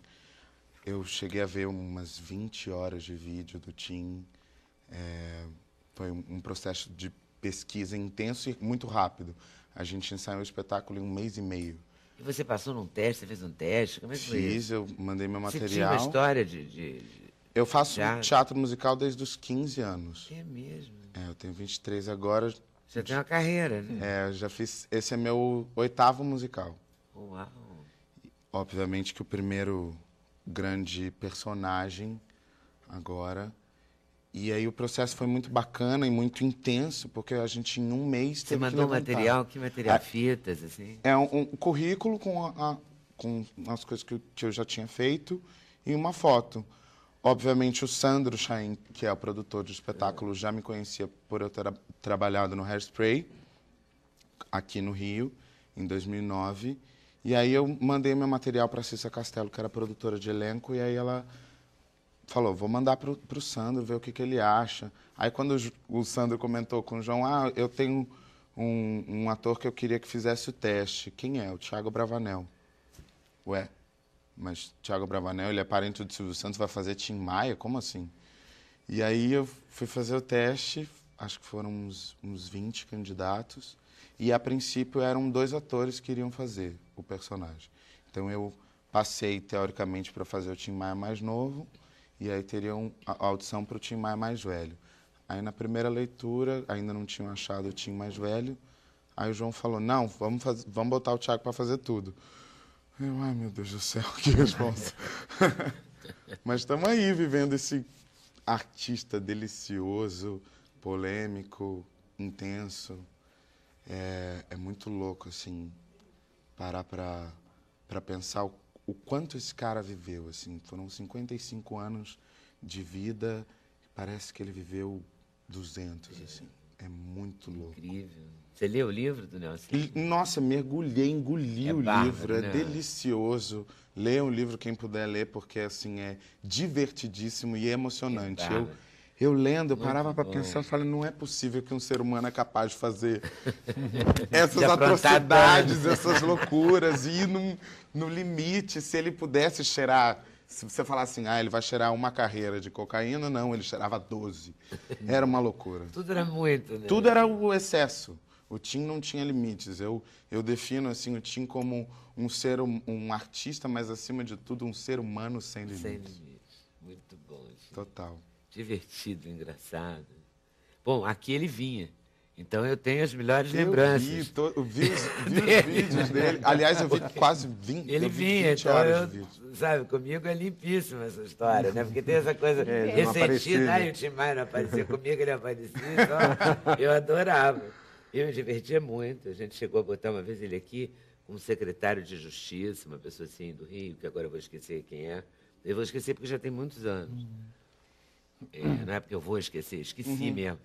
Eu cheguei a ver umas 20 horas de vídeo do Tim. Foi um processo de pesquisa intenso e muito rápido. A gente ensaiou o espetáculo em 1 mês e meio. E você passou num teste, você fez um teste? Como é que foi isso? Fiz, eu mandei meu material. Você tinha uma história Eu faço teatro musical desde os 15 anos. É mesmo? Eu tenho 23 agora. Você tem uma carreira, né? Eu já fiz... Esse é meu 8º musical. Uau! Obviamente que o primeiro grande personagem agora... E aí o processo foi muito bacana e muito intenso, porque a gente em 1 mês teve que levantar. Você mandou material? Que material? Fitas, assim? É um currículo com as coisas que eu já tinha feito e uma foto. Obviamente o Sandro Chain, que é o produtor do espetáculo, já me conhecia por eu ter trabalhado no Hairspray, aqui no Rio, em 2009. E aí eu mandei meu material para a Cissa Castelo, que era produtora de elenco, e aí ela... falou, vou mandar para o Sandro, ver o que ele acha. Aí quando o Sandro comentou com o João, eu tenho um ator que eu queria que fizesse o teste. Quem é? O Thiago Bravanel. Ué, mas Thiago Abravanel, ele é parente do Silvio Santos, vai fazer Tim Maia? Como assim? E aí eu fui fazer o teste, acho que foram uns 20 candidatos, e a princípio eram 2 atores que iriam fazer o personagem. Então eu passei, teoricamente, para fazer o Tim Maia mais novo, e aí teriam a audição para o Tim Maia mais velho. Aí na primeira leitura, ainda não tinham achado o Tim mais velho, aí o João falou, não, vamos botar o Thiago para fazer tudo. Eu, ai meu Deus do céu, que resposta. Mas estamos aí vivendo esse artista delicioso, polêmico, intenso. É muito louco, assim, parar para pensar o quanto esse cara viveu, assim. Foram 55 anos de vida, parece que ele viveu 200, assim. É muito louco. Incrível. Você leu o livro do Nelson? Nossa, mergulhei, engoli o bárbaro, livro, né? é delicioso. Leiam o livro, quem puder ler, porque assim, é divertidíssimo e emocionante. bárbaro. Eu lendo, eu Muito parava para bom. pensar e falei, não é possível que um ser humano é capaz de fazer essas De aprontar atrocidades, tanto. essas loucuras, e ir no limite, se ele pudesse cheirar. Se você falar assim, ele vai cheirar uma carreira de cocaína, não, ele cheirava 12. Era uma loucura. Tudo era muito, né? Tudo era o excesso. O Tim não tinha limites. Eu defino assim o Tim como um artista, mas acima de tudo um ser humano sem limites. Sem limites. Muito bom. Gente. Total. Divertido, engraçado. Bom, aqui ele vinha. Então eu tenho as melhores Eu lembranças. vi os vídeos dele. Aliás, eu vi quase 20. Ele eu vi vinha, 20 então horas de vídeo. sabe, comigo é limpíssima essa história, né? Porque tem essa coisa ele não ressentida, aparecia. o Tim Maia não aparecia comigo, ele aparecia, então eu adorava. Eu me divertia muito. A gente chegou a botar uma vez ele aqui como secretário de Justiça, uma pessoa assim do Rio, que agora eu vou esquecer quem é. Eu vou esquecer porque já tem muitos anos. Não é porque eu vou esquecer, esqueci mesmo.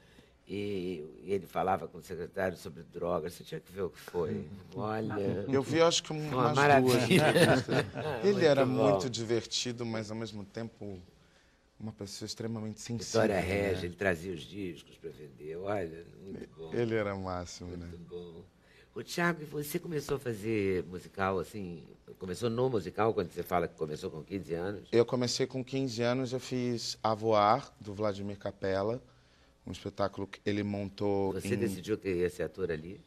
E ele falava com o secretário sobre drogas. Você tinha que ver o que foi. Olha. Eu vi, acho que Uma umas duas. maravilha. Ele era Muito bom. muito divertido, mas ao mesmo tempo uma pessoa extremamente sensível. Vitória né? Regia, ele trazia os discos para vender. Olha, muito bom. Ele era máximo, né? Muito bom. O Thiago, e você começou a fazer musical, assim, começou no musical, quando você fala que começou com 15 anos? Eu comecei com 15 anos, eu fiz A Voar, do Vladimir Capella, um espetáculo que ele montou Você decidiu que ia ser ator ali?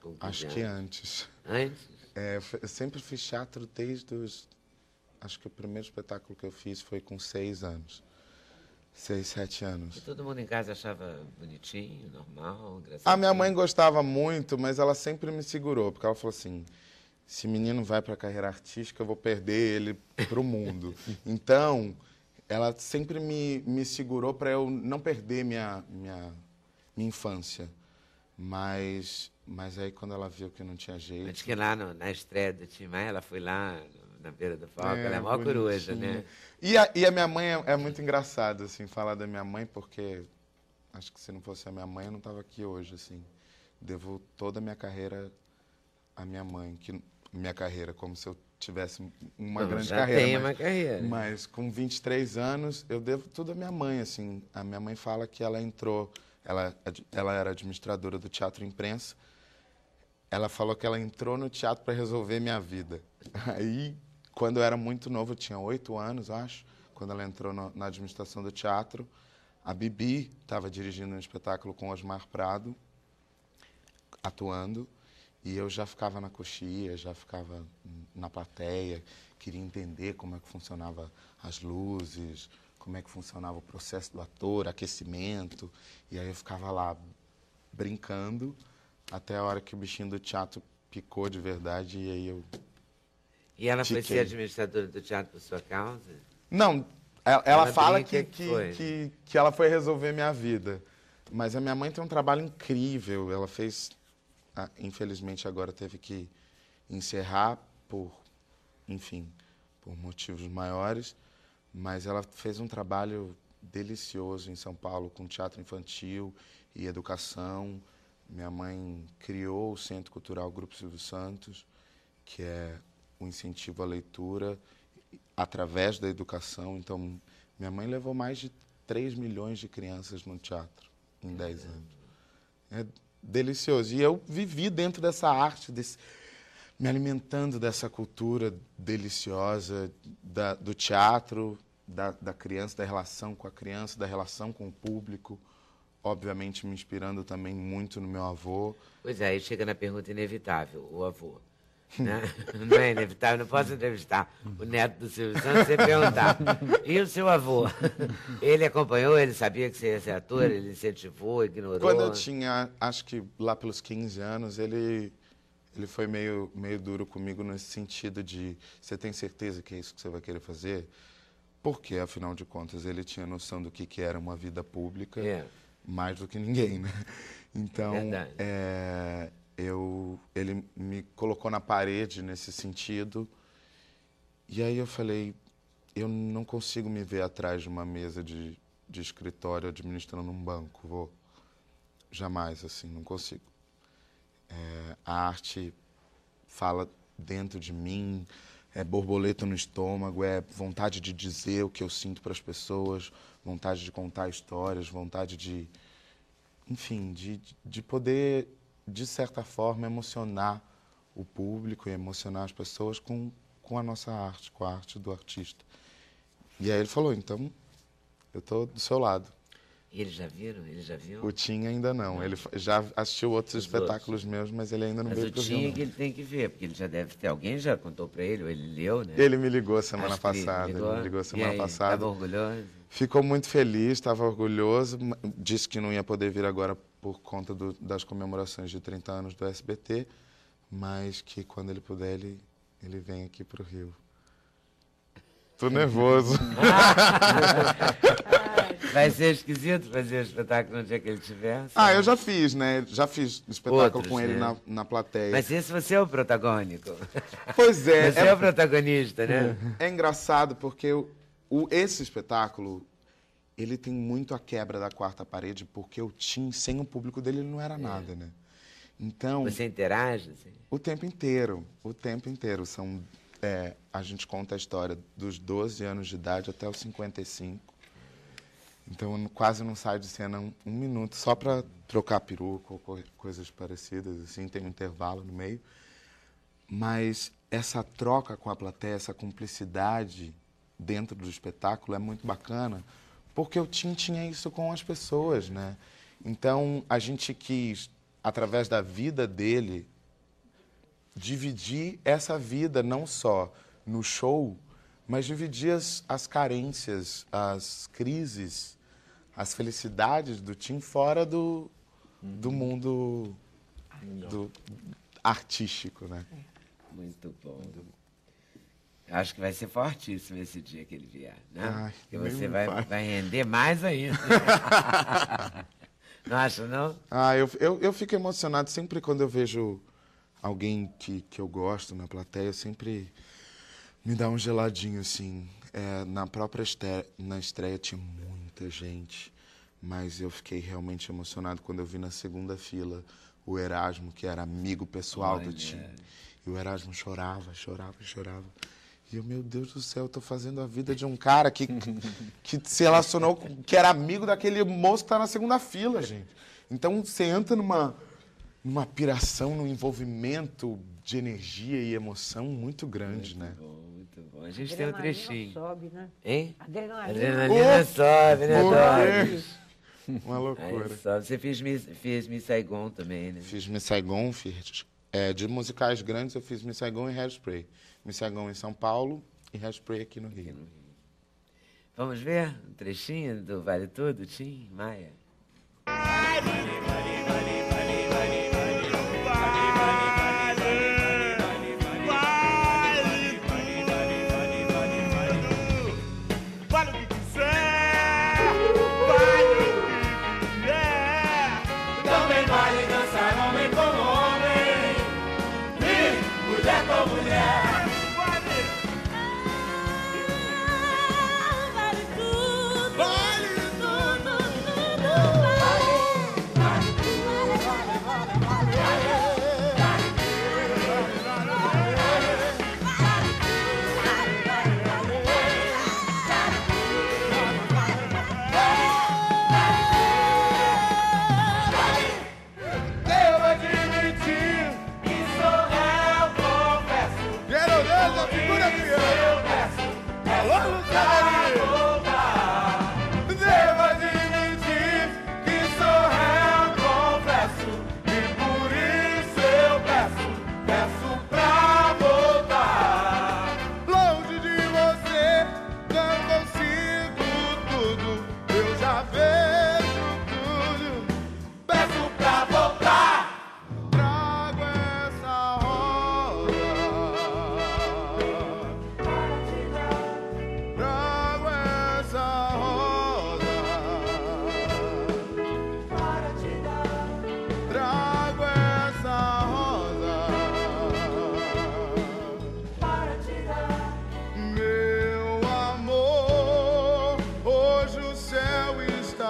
Com 15 Acho que anos? antes. Antes? Eu sempre fiz teatro desde os... Acho que o primeiro espetáculo que eu fiz foi com 6 anos. 6, 7 anos. E todo mundo em casa achava bonitinho, normal, engraçado? A minha mãe gostava muito, mas ela sempre me segurou, porque ela falou assim, esse menino vai para a carreira artística, eu vou perder ele para o mundo. Então, ela sempre me segurou para eu não perder minha infância. Mas aí, quando ela viu que não tinha jeito... Acho que lá na estreia do Tim Maia, ela foi lá na beira do palco, ela é a maior bonitinha. coruja, né? E a minha mãe é muito engraçado, assim, falar da minha mãe, porque acho que se não fosse a minha mãe, eu não estava aqui hoje, assim. Devo toda a minha carreira à minha mãe, minha carreira, como se eu tivesse uma Não, grande já carreira. tem uma carreira. Mas com 23 anos, eu devo tudo à minha mãe, assim. A minha mãe fala que ela entrou, ela era administradora do Teatro Imprensa. Ela falou que ela entrou no teatro para resolver minha vida. Aí, quando eu era muito novo, eu tinha 8 anos, acho, quando ela entrou na administração do teatro, a Bibi estava dirigindo um espetáculo com Osmar Prado, atuando, e eu já ficava na coxia, já ficava na plateia, queria entender como é que funcionava as luzes, como é que funcionava o processo do ator, aquecimento, e aí eu ficava lá brincando, até a hora que o bichinho do teatro picou de verdade, e aí eu... E ela foi Tiquei. ser administradora do teatro por sua causa? Não, ela Ela fala brinca que que ela foi resolver minha vida. Mas a minha mãe tem um trabalho incrível. Ela fez... infelizmente, agora teve que encerrar enfim, por motivos maiores. Mas ela fez um trabalho delicioso em São Paulo, com teatro infantil e educação. Minha mãe criou o Centro Cultural Grupo Silvio Santos, que é o incentivo à leitura através da educação. Então, minha mãe levou mais de 3 milhões de crianças no teatro em 10 anos. É delicioso. E eu vivi dentro dessa arte, me alimentando dessa cultura deliciosa do teatro, da criança, da relação com a criança, da relação com o público, obviamente me inspirando também muito no meu avô. Pois é, aí chega na pergunta inevitável, o avô. Né? Não é inevitável, não posso entrevistar o neto do Silvio Santos sem perguntar. E o seu avô? Ele acompanhou, ele sabia que você ia ser ator, ele incentivou, ignorou? Quando eu tinha, acho que lá pelos 15 anos, ele foi meio duro comigo nesse sentido de: você tem certeza que é isso que você vai querer fazer? Porque, afinal de contas, ele tinha noção do que era uma vida pública, mais do que ninguém, né? Então, ele me colocou na parede nesse sentido. E aí eu falei: eu não consigo me ver atrás de uma mesa de escritório administrando um banco. Jamais, assim, não consigo. A arte fala dentro de mim, é borboleta no estômago, é vontade de dizer o que eu sinto para as pessoas, vontade de contar histórias, vontade de, enfim, de poder, de certa forma, emocionar o público e emocionar as pessoas com a nossa arte, com a arte do artista. E aí ele falou: então, eu estou do seu lado. E eles já viram? Ele já viu? O Tim ainda não. Ele já assistiu outros espetáculos meus, mas ele ainda não veio pro Rio. Mas o Tim é que ele tem que ver, porque ele já deve ter... Alguém já contou para ele, ou ele leu, né? Ele me ligou semana passada. Ele me ligou semana passada. Estava orgulhoso? Ficou muito feliz, estava orgulhoso. Disse que não ia poder vir agora por conta das comemorações de 30 anos do SBT, mas que quando ele puder, ele vem aqui pro Rio. Tô nervoso. Vai ser esquisito fazer o espetáculo no dia que ele tiver? Eu já fiz, né? Já fiz espetáculo com ele, né? na plateia. Mas esse você é o protagônico. Pois é. Você é o protagonista, né? É engraçado porque esse espetáculo, ele tem muito a quebra da quarta parede, porque o Tim, sem o público dele, ele não era nada, né? Então... Você interage, assim? O tempo inteiro. A gente conta a história dos 12 anos de idade até os 55. Então, eu quase não saio de cena um minuto, só para trocar peruca ou coisas parecidas, assim, tem um intervalo no meio. Mas essa troca com a plateia, essa cumplicidade dentro do espetáculo é muito bacana, porque o Tim tinha isso com as pessoas, né? Então, a gente quis, através da vida dele, dividir essa vida não só no show, mas dividir as carências, as crises, as felicidades do Tim fora do mundo artístico, né? Muito bom. Acho que vai ser fortíssimo esse dia que ele vier, né? Porque você vai render mais ainda. Não acha, não? Eu fico emocionado sempre quando eu vejo alguém que eu gosto na plateia, sempre me dá um geladinho, assim. Na própria estreia tinha muita gente, mas eu fiquei realmente emocionado quando eu vi na segunda fila o Erasmo, que era amigo pessoal do Tim. E o Erasmo chorava. E eu, meu Deus do céu, eu tô fazendo a vida de um cara que se relacionou, que era amigo daquele moço que tá na segunda fila, gente. Então, você entra numa piração, num envolvimento de energia e emoção muito grande, né? Muito bom. A gente tem um trechinho. Sobe, né? Hein? Adrenalina Sobe, né, Dóris? Uma loucura. Você fez Miss Saigon também, né? Fiz Miss Saigon, de musicais grandes eu fiz Miss Saigon e Hairspray. Miss Saigon em São Paulo e Hairspray aqui no Rio. Vamos ver um trechinho do Vale Tudo, Tim Maia?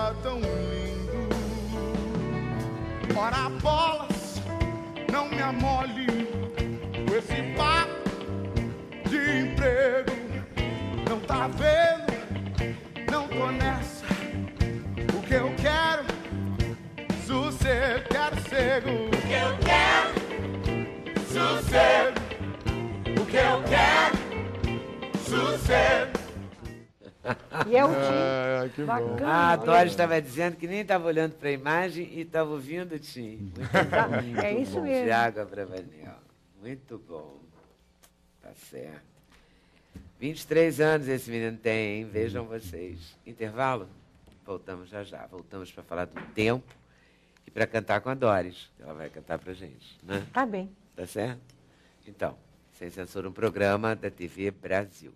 dia tão lindo. Ora bolas, não me amole com esse papo de emprego. Não tá vendo, não tô nessa. O que eu quero, sossego, quero cego. O que eu quero, sossego. O que eu quero, sossego. E é o Tim. Que Bacana. bom. Ah, a Doris estava dizendo que nem estava olhando para a imagem e estava ouvindo o Tim. Muito bom. É isso bom. mesmo. Tiago Abravanel. Muito bom. Tá certo. 23 anos esse menino tem, hein? Vejam vocês. Intervalo? Voltamos já já. Voltamos para falar do tempo e para cantar com a Doris. Ela vai cantar para gente, né? Tá bem. Tá certo? Então, Sem Censura, um programa da TV Brasil.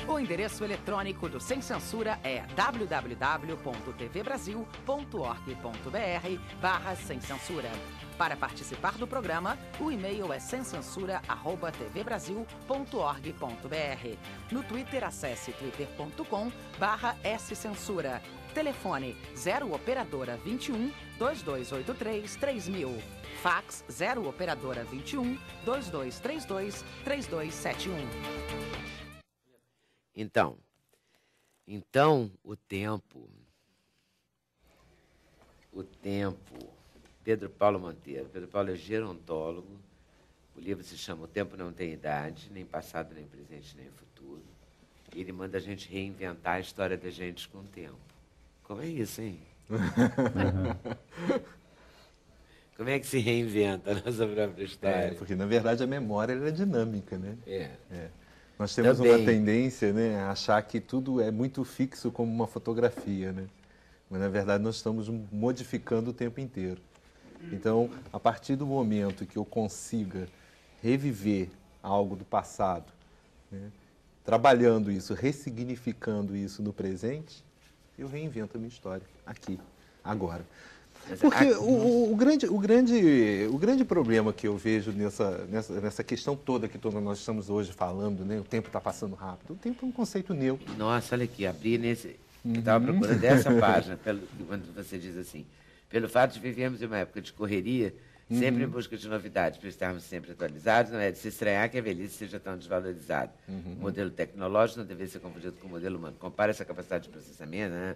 O endereço eletrônico do Sem Censura é www.tvbrasil.org.br/sem censura. Para participar do programa, o e-mail é semcensura@tvbrasil.org.br. No Twitter, acesse twitter.com/scensura. Telefone 0 operadora 21 2283 3000. Fax 0 operadora 21 2232 3271. Então, o tempo, Pedro Paulo Monteiro. Pedro Paulo é gerontólogo. O livro se chama O Tempo Não Tem Idade, nem passado, nem presente, nem futuro. E ele manda a gente reinventar a história da gente com o tempo. Como é isso, hein? Como é que se reinventa a nossa própria história? Porque, na verdade, a memória ela é dinâmica, né? É. Nós temos Também. uma tendência, né, a achar que tudo é muito fixo como uma fotografia, né? Mas, na verdade, nós estamos modificando o tempo inteiro. Então, a partir do momento que eu consiga reviver algo do passado, né, trabalhando isso, ressignificando isso no presente, eu reinvento a minha história aqui, agora. Porque o grande problema que eu vejo nessa questão toda que todos nós estamos hoje falando, né? O tempo está passando rápido. O tempo é um conceito neutro. Nossa, olha aqui, abri nesse... Eu estava procurando essa página, quando você diz assim, pelo fato de vivermos em uma época de correria, sempre em busca de novidades, para estarmos sempre atualizados, não é de se estranhar que a velhice seja tão desvalorizada. O modelo tecnológico não deve ser confundido com o modelo humano. Compara essa capacidade de processamento, né?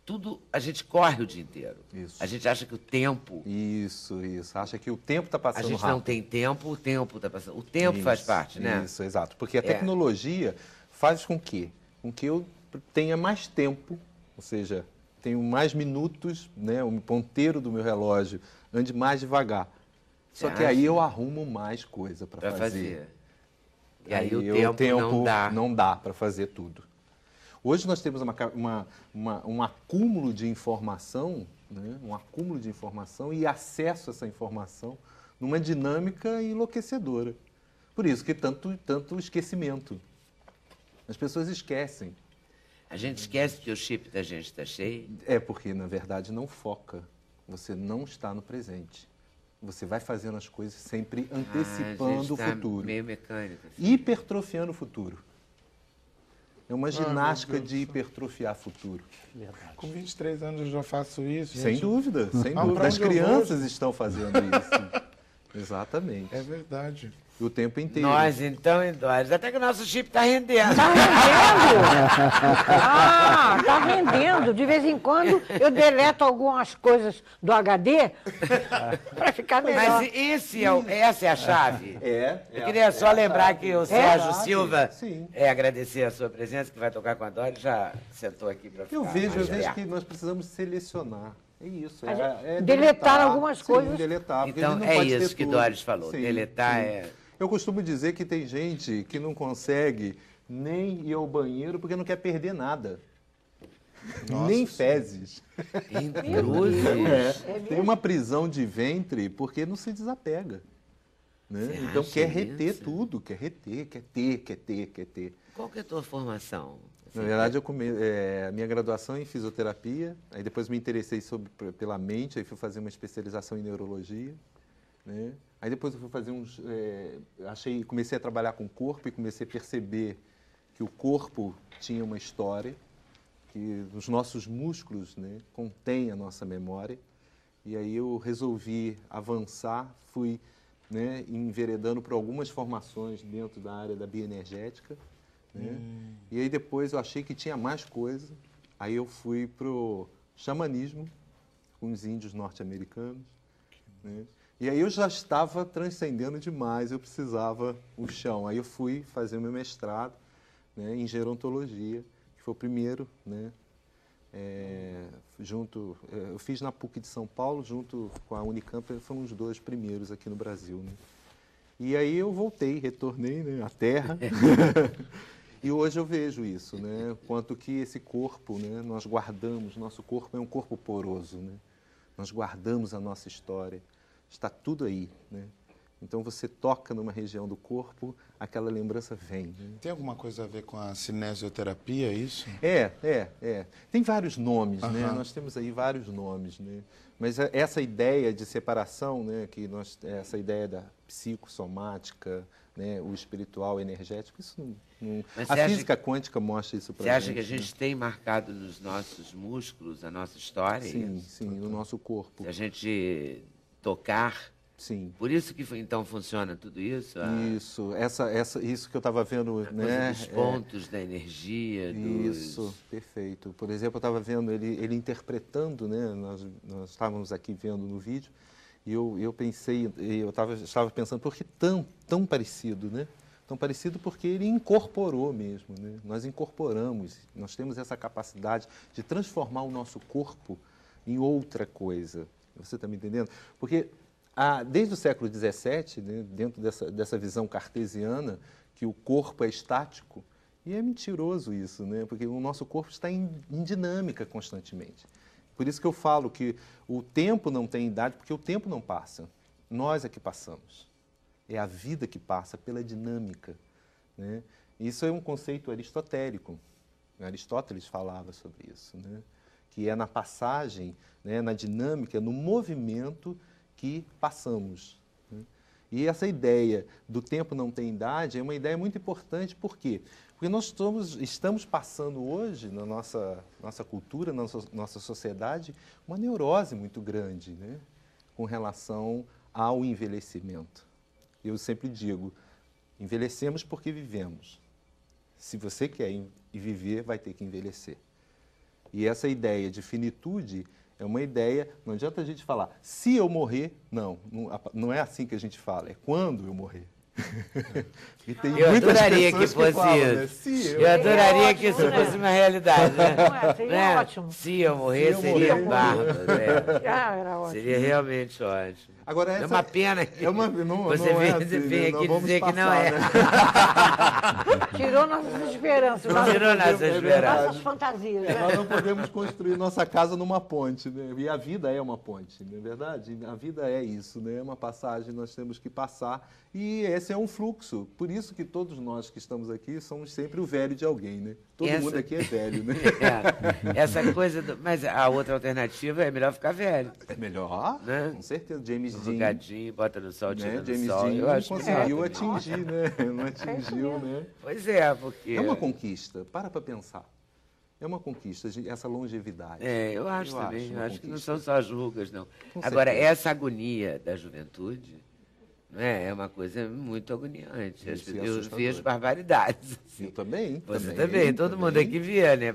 Tudo, a gente corre o dia inteiro. Isso. A gente acha que o tempo... Isso. Acha que o tempo está passando A gente rápido. não tem tempo, o tempo está passando... O tempo faz parte, né? Isso, exato. Porque a tecnologia faz com que eu tenha mais tempo, ou seja, tenho mais minutos, né, o ponteiro do meu relógio ande mais devagar. Só que aí eu arrumo mais coisa para fazer. E aí o tempo não dá. Não dá para fazer tudo. Hoje nós temos um acúmulo de informação, né? Um acúmulo de informação e acesso a essa informação numa dinâmica enlouquecedora. Por isso que tanto esquecimento. As pessoas esquecem. A gente esquece que o chip da gente está cheio. É porque, na verdade, não foca. Você não está no presente. Você vai fazendo as coisas sempre antecipando o futuro. Meio mecânico. Assim. Hipertrofiando o futuro. É uma ginástica de hipertrofiar futuro. Verdade. Com 23 anos eu já faço isso. Sem gente. dúvida, sem pra dúvida. As onde eu crianças estão fazendo isso. Exatamente. É verdade. O tempo inteiro. Nós, então, Doris, até que o nosso chip está rendendo. Tá rendendo? Ah, tá rendendo. De vez em quando eu deleto algumas coisas do HD para ficar melhor. Mas essa é a chave. Eu queria só a lembrar chave. que o Sérgio chave, Silva sim. agradecer a sua presença, que vai tocar com a Doris, já sentou aqui para ficar. Eu vejo mais que nós precisamos selecionar. É isso. Deletar algumas coisas. Deletar, porque a Então, gente não pode ter isso que tudo. Doris falou. Sim, Deletar sim. é... Eu costumo dizer que tem gente que não consegue nem ir ao banheiro porque não quer perder nada. Nem fezes. Intruzes. Tem uma prisão de ventre porque não se desapega. Né? Você Então acha quer reter isso? tudo, quer ter. Qual que é a tua formação? Na verdade, a minha graduação é em fisioterapia, aí depois me interessei pela mente, aí fui fazer uma especialização em neurologia. né? Aí depois eu fui fazer comecei a trabalhar com o corpo e comecei a perceber que o corpo tinha uma história, que os nossos músculos, né, contêm a nossa memória. E aí eu resolvi avançar, fui, né, enveredando por algumas formações dentro da área da bioenergética, né? E aí depois eu achei que tinha mais coisa, aí eu fui para o xamanismo com os índios norte-americanos, né? E aí eu já estava transcendendo demais, eu precisava o chão. Aí eu fui fazer o meu mestrado, né, em gerontologia, que foi o primeiro, né? Eu fiz na PUC de São Paulo, junto com a Unicamp, foram os 2 primeiros aqui no Brasil, né? E aí eu voltei, retornei, né, à Terra, e hoje eu vejo isso, né? Quanto que esse corpo, né, nós guardamos, nosso corpo é um corpo poroso, né? Nós guardamos a nossa história, está tudo aí, né? Então você toca numa região do corpo, aquela lembrança vem, né? Tem alguma coisa a ver com a cinesioterapia, isso? Tem vários nomes, né? Nós temos aí vários nomes, né? Mas essa ideia de separação, né? Essa ideia da psicossomática, né? O espiritual, energético, isso não... A física quântica mostra isso para a gente. Você acha que a gente tem marcado nos nossos músculos a nossa história? Sim, no nosso corpo. Se a gente tocar... Sim. Por isso que então funciona tudo isso? Isso que eu estava vendo, né? Dos pontos da energia. Isso, perfeito. Por exemplo, eu estava vendo ele interpretando, né? Nós estávamos aqui vendo no vídeo e eu pensei, estava pensando, por que tão parecido, né? Tão parecido porque ele incorporou mesmo, né? Nós incorporamos, nós temos essa capacidade de transformar o nosso corpo em outra coisa. Você está me entendendo? Porque desde o século XVII, né, dentro dessa visão cartesiana, que o corpo é estático, e é mentiroso isso, né, porque o nosso corpo está em dinâmica constantemente. Por isso que eu falo que o tempo não tem idade, porque o tempo não passa. Nós é que passamos. É a vida que passa pela dinâmica, né? Isso é um conceito aristotélico. Aristóteles falava sobre isso, né? Que é na passagem, né, na dinâmica, no movimento que passamos, né? E essa ideia do tempo não tem idade é uma ideia muito importante, por quê? Porque nós estamos passando hoje, na nossa cultura, na nossa sociedade, uma neurose muito grande, né? Com relação ao envelhecimento. Eu sempre digo, envelhecemos porque vivemos. Se você quer viver, vai ter que envelhecer. E essa ideia de finitude é uma ideia, não adianta a gente falar, se eu morrer, não é assim que a gente fala, é quando eu morrer. E tem eu adoraria que fosse falam, isso. Né? Eu adoraria que isso fosse uma realidade. Né? Seria ótimo. Se eu morrer, seria bárbaro. Era ótimo. Seria realmente ótimo. Agora, é uma pena que você vem aqui dizer que não é. Né? Tirou nossas esperanças. Tirou nossas esperanças. Nossas fantasias. Né? Nós não podemos construir nossa casa numa ponte, né? E a vida é uma ponte, não é verdade? A vida é isso, né? É uma passagem, nós temos que passar. E esse é um fluxo. Por isso que todos nós que estamos aqui somos sempre o velho de alguém, né? Todo mundo aqui é velho, né? Essa coisa... Mas a outra alternativa é melhor ficar velho. É melhor, né? Com certeza. James Dean... Jogadinho, bota no sol, tira James no sol. Dean Eu acho conseguiu atingir, né? Não atingiu, né? Pois é, porque... É uma conquista. Para pensar. É uma conquista, essa longevidade. Eu acho também. Eu acho que não são só as rugas, não. Com Agora, certeza. essa agonia da juventude... É uma coisa muito agoniante. Eu vi as barbaridades. Assim. Eu também. Você também. Todo mundo aqui via, né?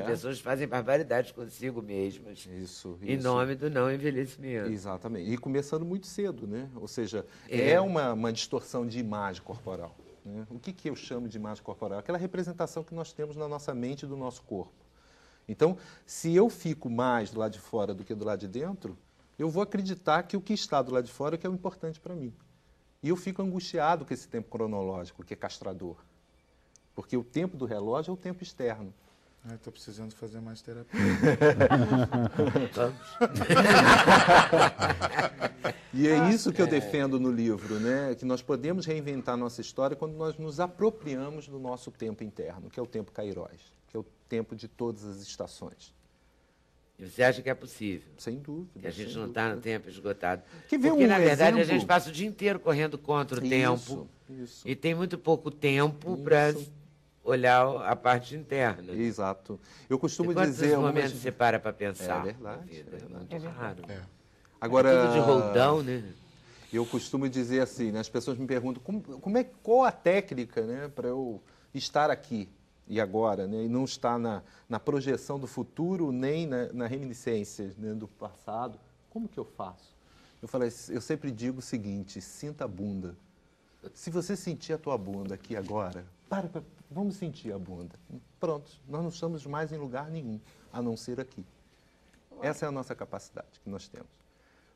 Pessoas fazem barbaridades consigo mesmas. Isso. Em nome do não envelhecimento. Exatamente. E começando muito cedo, né? Ou seja, é uma distorção de imagem corporal. Né? O que eu chamo de imagem corporal? Aquela representação que nós temos na nossa mente e do nosso corpo. Então, se eu fico mais do lado de fora do que do lado de dentro, eu vou acreditar que o que está do lado de fora é que é o importante para mim. E eu fico angustiado com esse tempo cronológico, que é castrador. Porque o tempo do relógio é o tempo externo. Estou precisando fazer mais terapia. E é isso que eu defendo no livro, né? Que nós podemos reinventar nossa história quando nós nos apropriamos do nosso tempo interno, que é o tempo Kairos, que é o tempo de todas as estações. E você acha que é possível? Sem dúvida. Que a gente sem não dúvida. está no tempo esgotado. Quer ver Porque, um na verdade, a exemplo? gente passa o dia inteiro correndo contra o tempo. Isso. E tem muito pouco tempo para Isso. olhar a parte interna. Exato. Eu costumo E quantos dizer... momentos você para pensar? É verdade, na vida? é verdade. É muito raro. Agora, É tudo de roldão, né? eu costumo dizer assim, né, as pessoas me perguntam qual a técnica, né, para eu estar aqui e agora, né, e não estar na projeção do futuro nem na reminiscência, né, do passado. Como que eu faço? Eu sempre digo o seguinte: sinta a bunda. Se você sentir a tua bunda aqui agora, vamos sentir a bunda. Pronto, nós não estamos mais em lugar nenhum, a não ser aqui. Essa é a nossa capacidade que nós temos.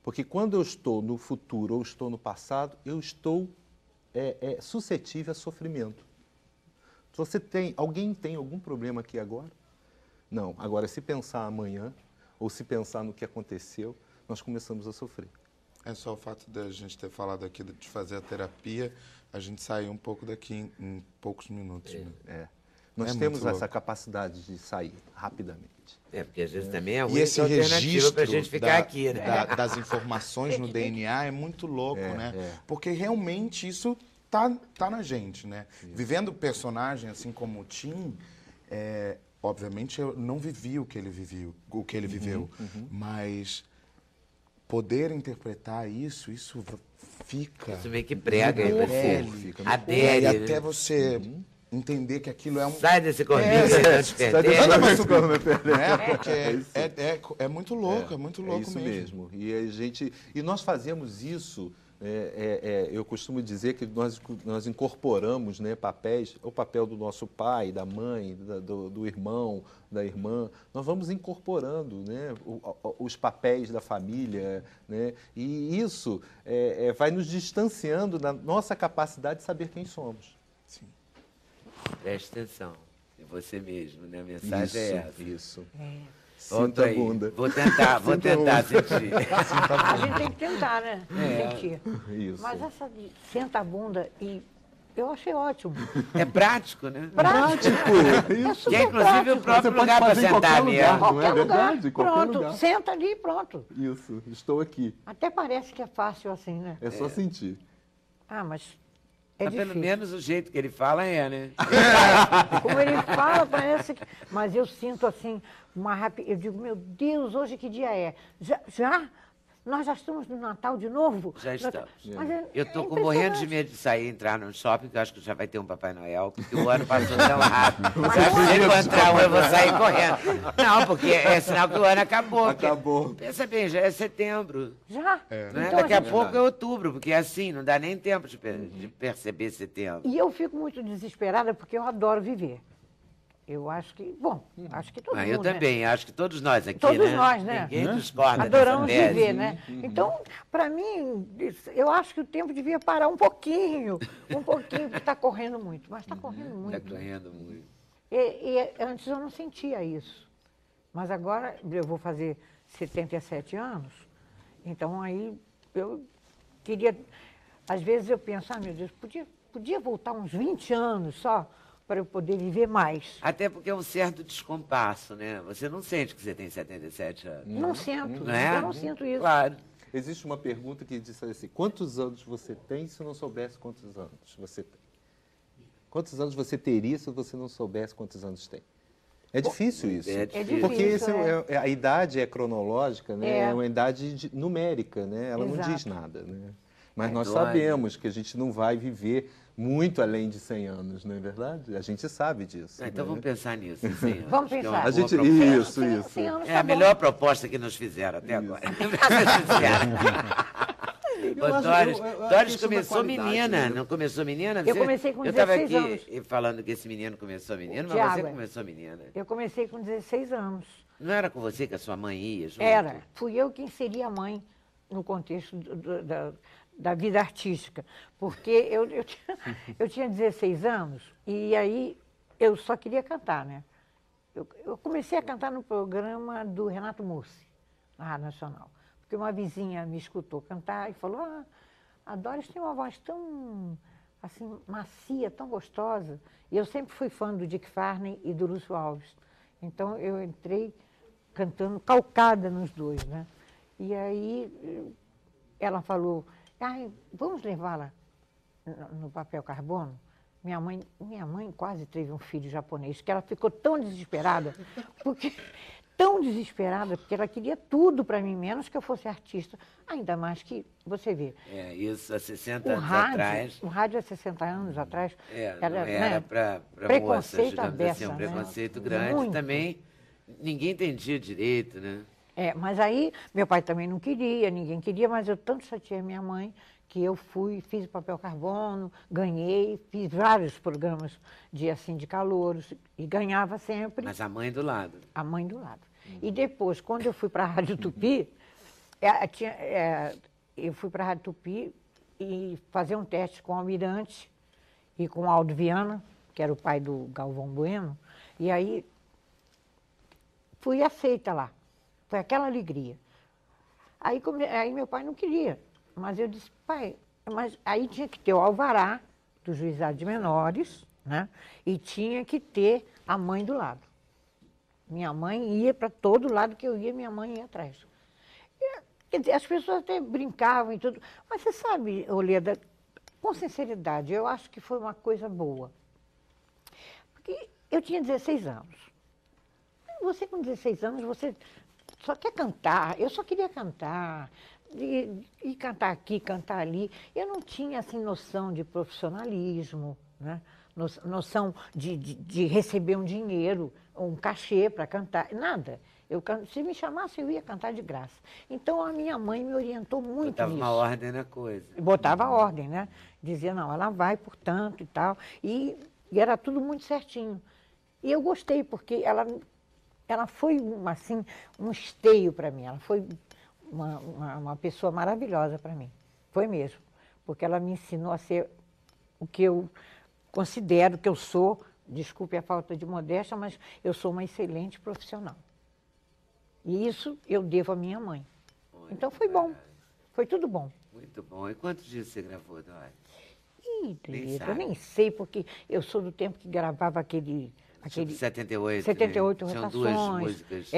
Porque quando eu estou no futuro ou estou no passado, eu estou suscetível a sofrimento. Alguém tem algum problema aqui agora? Não. Agora, se pensar amanhã, ou se pensar no que aconteceu, nós começamos a sofrer. É só o fato de a gente ter falado aqui de fazer a terapia, a gente sair um pouco daqui em poucos minutos. Né? Nós É temos muito essa louco. capacidade de sair rapidamente. Porque às vezes também é a E única esse alternativa registro para a gente ficar aqui, né? das informações no DNA é muito louco, né? Porque realmente isso tá na gente, né? Vivendo o personagem assim como o Tim, obviamente eu não vivi o que ele viveu, mas poder interpretar isso fica. Isso meio que prega aí você. Fica Adere, e né? até você entender que aquilo é um. Sai desse corpinho que você tá te perdendo. Porque é muito louco, é muito louco isso mesmo. E nós fazemos isso. Eu costumo dizer que nós incorporamos, né, papéis, o papel do nosso pai, da mãe, do irmão, da irmã. Nós vamos incorporando, né, os papéis da família, né, e isso vai nos distanciando da nossa capacidade de saber quem somos. Sim. Preste atenção em você mesmo, né? A mensagem é essa. Isso. Volta Sinta a aí. bunda. Vou tentar sentir. A gente tem que tentar, né? Sentir. Isso. Mas essa de senta a bunda, e eu achei ótimo. É prático, né? Prático. É super Que é, inclusive, prático. o próprio lugar para sentar mesmo. não é Qualquer lugar. verdade? Em qualquer Pronto, lugar. senta ali e pronto. Isso, estou aqui. Até parece que é fácil assim, né? É só sentir. Ah, mas é Mas difícil. pelo menos o jeito que ele fala né? Como ele fala, parece que... Mas eu sinto assim, uma rapidez. Eu digo, meu Deus, hoje que dia é? Já? Nós já estamos no Natal de novo? Já estamos. Mas Eu estou com impressionante. morrendo de medo de sair e entrar no shopping, que eu acho que já vai ter um Papai Noel, porque o ano passou tão rápido. Se eu encontrar um, eu vou sair correndo. Não, porque é sinal que o ano acabou. Acabou. Pensa bem, já é setembro. Já? Não é? Então, Daqui a gente- pouco é outubro, porque é assim, não dá nem tempo de perceber setembro. E eu fico muito desesperada porque eu adoro viver. Eu acho que, bom, acho que todo Ah, mundo, eu né? também, acho que todos nós aqui, Todos né? nós, né? Ninguém discorda Adoramos dessa tese. viver, né? Então, para mim, eu acho que o tempo devia parar um pouquinho, porque está correndo muito, mas está correndo Está muito. correndo muito. E antes eu não sentia isso. Mas agora eu vou fazer 77 anos, então aí eu queria... Às vezes eu penso, meu Deus, podia voltar uns 20 anos só para eu poder viver mais. Até porque é um certo descompasso, né? Você não sente que você tem 77 anos. Não sinto, Não é? eu não sinto isso. Claro. Existe uma pergunta que diz assim: quantos anos você tem se não soubesse quantos anos você tem? Quantos anos você teria se você não soubesse quantos anos tem? É difícil isso. É difícil. Porque difícil, a idade é cronológica, né? É. É uma idade numérica, né? Ela não Exato. diz nada, né? Mas nós dói. sabemos que a gente não vai viver muito além de 100 anos, não é verdade? A gente sabe disso. Ah, então né? vamos pensar nisso. em 100 anos, Vamos que é pensar. uma A boa gente- proposta. isso. 100 anos É tá a bom. melhor proposta que nos fizeram até agora. Pra ser sincero. Ô, Doris, Doris isso é uma começou qualidade, menina, né? não começou menina? Eu comecei com Eu estava 16 aqui falando que esse menino começou menino, mas Tiago, você é. começou menina. Eu comecei com 16 anos. Não era com você que a sua mãe ia junto? Era. Fui eu quem seria a mãe no contexto da vida artística. Porque eu tinha 16 anos e aí eu só queria cantar, né? Eu comecei a cantar no programa do Renato Mussi, na Rádio Nacional. Porque uma vizinha me escutou cantar e falou, a Doris tem uma voz tão, assim, macia, tão gostosa. E eu sempre fui fã do Dick Farney e do Lúcio Alves. Então, eu entrei cantando calcada nos dois, né? E aí ela falou, ai, vamos levá-la no papel carbono? Minha mãe quase teve um filho japonês, que ela ficou tão desesperada, porque ela queria tudo para mim, menos que eu fosse artista. Ainda mais que, você vê. Isso há 60 anos atrás. O rádio há 60 anos atrás. Não era para moças, digamos assim, um preconceito grande. Muito. Também ninguém entendia direito, né? Mas aí meu pai também não queria, ninguém queria, mas eu tanto chateei minha mãe que eu fiz o papel carbono, ganhei, fiz vários programas de calouros e ganhava sempre. Mas a mãe do lado. A mãe do lado. E depois, quando eu fui para a Rádio Tupi, eu fui para a Rádio Tupi e fazer um teste com o Almirante e com o Aldo Viana, que era o pai do Galvão Bueno, e aí fui aceita lá. Foi aquela alegria. Aí meu pai não queria, mas eu disse, pai, mas aí tinha que ter o alvará do juizado de menores, né? E tinha que ter a mãe do lado. Minha mãe ia para todo lado que eu ia, minha mãe ia atrás. Quer dizer, as pessoas até brincavam e tudo, mas você sabe, Oleda, com sinceridade, eu acho que foi uma coisa boa. Porque eu tinha 16 anos. Você com 16 anos, você só quer cantar, eu só queria cantar, e cantar aqui, cantar ali. Eu não tinha, assim, noção de profissionalismo, né? Noção de receber um dinheiro, um cachê para cantar, nada. Se me chamasse, eu ia cantar de graça. Então, a minha mãe me orientou muito Botava nisso. uma ordem na coisa. Botava ordem, né? Dizia, não, ela vai, portanto, e tal. E era tudo muito certinho. E eu gostei, porque ela foi, assim, um esteio para mim. Ela foi uma pessoa maravilhosa para mim. Foi mesmo. Porque ela me ensinou a ser o que eu considero que eu sou, desculpe a falta de modéstia, mas eu sou uma excelente profissional. E isso eu devo à minha mãe. Então foi bom, foi tudo bom. Muito bom. E quantos dias você gravou, Dori? Eu nem sei, porque eu sou do tempo que gravava aquele 78. 78 né? rotações. São duas músicas.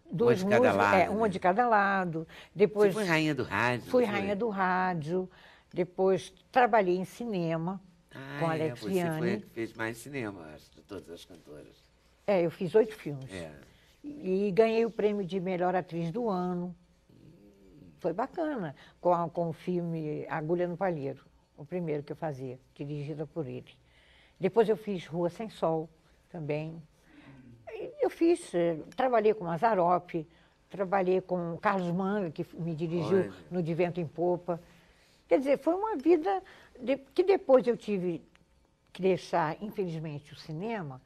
Duas uma de cada músicas, lado. uma né? de cada lado. Depois, você foi rainha do rádio? Fui rainha do rádio. Depois trabalhei em cinema com Alex Vianney. Você foi a que fez mais cinema, acho, de todas as cantoras. Eu fiz 8 filmes. E ganhei o prêmio de melhor atriz do ano. Foi bacana, com o filme Agulha no Palheiro, o primeiro que eu fazia, dirigida por ele. Depois eu fiz Rua Sem Sol também. Eu trabalhei com Mazzaropi, trabalhei com Carlos Manga, que me dirigiu no De Vento em Popa. Quer dizer, foi uma vida que depois eu tive que deixar, infelizmente, o cinema,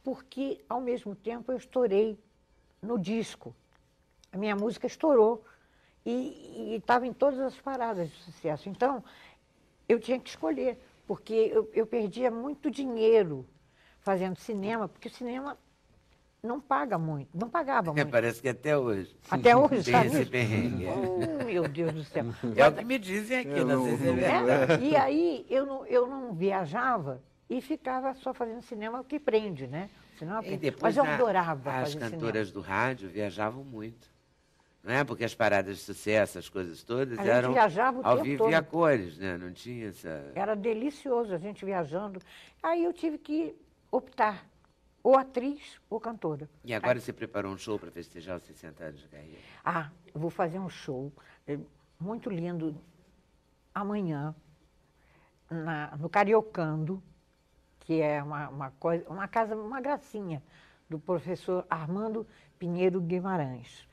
porque, ao mesmo tempo, eu estourei no disco. A minha música estourou e estava em todas as paradas de sucesso. Então, eu tinha que escolher, porque eu perdia muito dinheiro fazendo cinema, porque o cinema não paga muito, não pagava muito. Parece que até hoje. Até hoje, tem sabe? esse perrengue. Meu Deus do céu. É o que me dizem aqui, não sei se é verdade. E aí eu não viajava e ficava só fazendo cinema, o que prende, né? E depois, mas eu adorava as fazer cantoras cinema. do rádio viajavam muito. Não é? Porque as paradas de sucesso, as coisas todas, A gente eram viajava o ao tempo vivo e todo. a cores, né? Não tinha essa... Era delicioso a gente viajando. Aí eu tive que optar, ou atriz ou cantora. E agora você preparou um show para festejar os 60 anos de carreira? Eu vou fazer um show muito lindo amanhã, no Cariocando, que é uma casa, uma gracinha, do professor Armando Pinheiro Guimarães.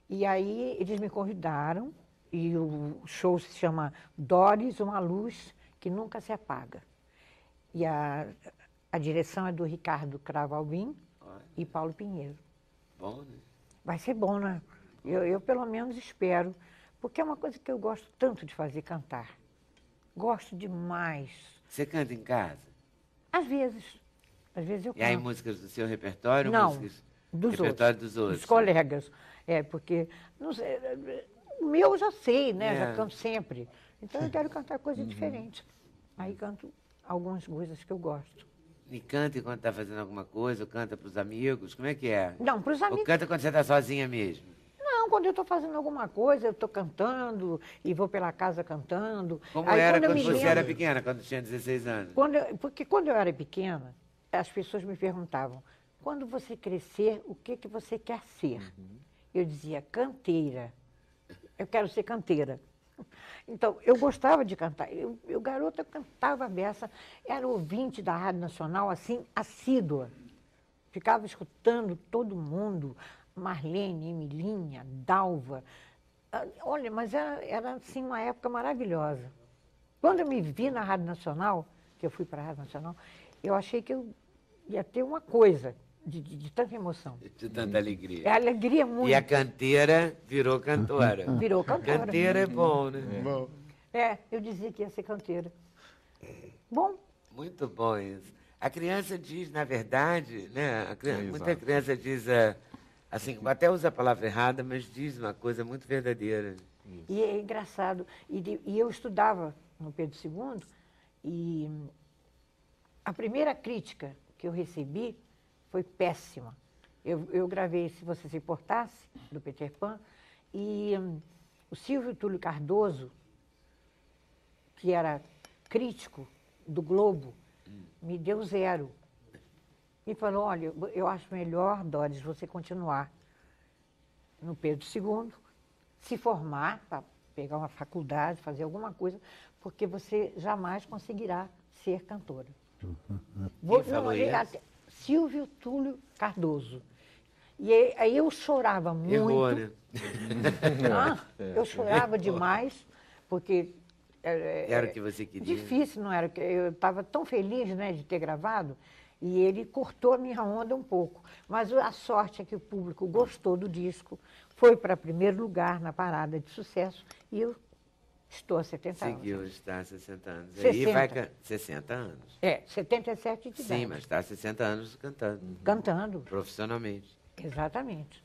E aí eles me convidaram, e o show se chama Doris, uma luz que nunca se apaga. E a direção é do Ricardo Cravalbim e Paulo Pinheiro. Bom, né? Vai ser bom, né? Eu pelo menos espero, porque é uma coisa que eu gosto tanto de fazer, cantar. Gosto demais. Você canta em casa? Às vezes eu canto. E aí músicas do seu repertório? Não, músicas dos repertório outros. dos outros. Dos colegas. Porque não sei, o meu eu já sei, né? É. Já canto sempre. Então eu quero cantar coisa diferente. Aí canto algumas coisas que eu gosto. E canta enquanto está fazendo alguma coisa, ou canta para os amigos? Como é que é? Não, para os Ou amigos. canta quando você está sozinha mesmo? Não, quando eu estou fazendo alguma coisa, eu estou cantando e vou pela casa cantando. Como Aí, era eu quando me você lembro- era pequena, quando tinha 16 anos? Porque quando eu era pequena, as pessoas me perguntavam, quando você crescer, o que que você quer ser? Eu dizia, canteira. Eu quero ser canteira. Então, eu gostava de cantar. Eu garota, cantava a beça. Era ouvinte da Rádio Nacional, assim, assídua. Ficava escutando todo mundo. Marlene, Emilinha, Dalva. Olha, mas era assim, uma época maravilhosa. Quando eu me vi na Rádio Nacional, que eu fui para a Rádio Nacional, eu achei que eu ia ter uma coisa de tanta emoção. De tanta alegria. É alegria muito. E a canteira virou cantora. Virou cantora. Canteira é bom, né? Bom, Eu dizia que ia ser canteira. Bom, Muito bom isso. A criança diz, na verdade, né? Muita Exato. criança diz, assim, até usa a palavra errada, mas diz uma coisa muito verdadeira. e é engraçado. E eu estudava no Pedro II e a primeira crítica que eu recebi foi péssima. Eu gravei Se Você Se Importasse, do Peter Pan, e o Silvio Túlio Cardoso, que era crítico do Globo, me deu 0. E falou, olha, eu acho melhor, Doris, você continuar no Pedro II, se formar para pegar uma faculdade, fazer alguma coisa, porque você jamais conseguirá ser cantora. falou isso? Silvio Túlio Cardoso. E aí eu chorava muito. Errou, né? Eu chorava demais, porque Era o que você queria. difícil, não era? Eu estava tão feliz, né, de ter gravado, e ele cortou a minha onda um pouco. Mas a sorte é que o público gostou do disco, foi para primeiro lugar na parada de sucesso, e eu estou há 70 anos. Seguiu, está há 60 anos. 60. Aí vai 60 anos. 77 de idade. Sim, mas está há 60 anos cantando. Cantando, Profissionalmente. exatamente.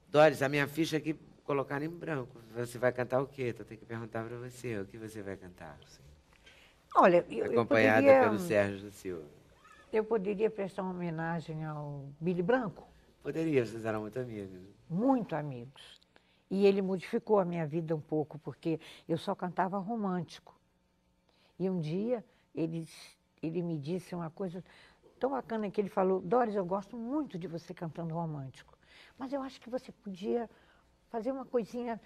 Doris, a minha ficha aqui colocaram em branco. Você vai cantar o quê? Então tem que perguntar para você. O que você vai cantar? Olha, eu Acompanhada poderia, pelo Sérgio da Silva. eu poderia prestar uma homenagem ao Billy Branco, Poderia, vocês eram muito amigos. muito amigos. E ele modificou a minha vida um pouco, porque eu só cantava romântico. E um dia ele me disse uma coisa tão bacana que ele falou, Doris, eu gosto muito de você cantando romântico, mas eu acho que você podia fazer uma coisinha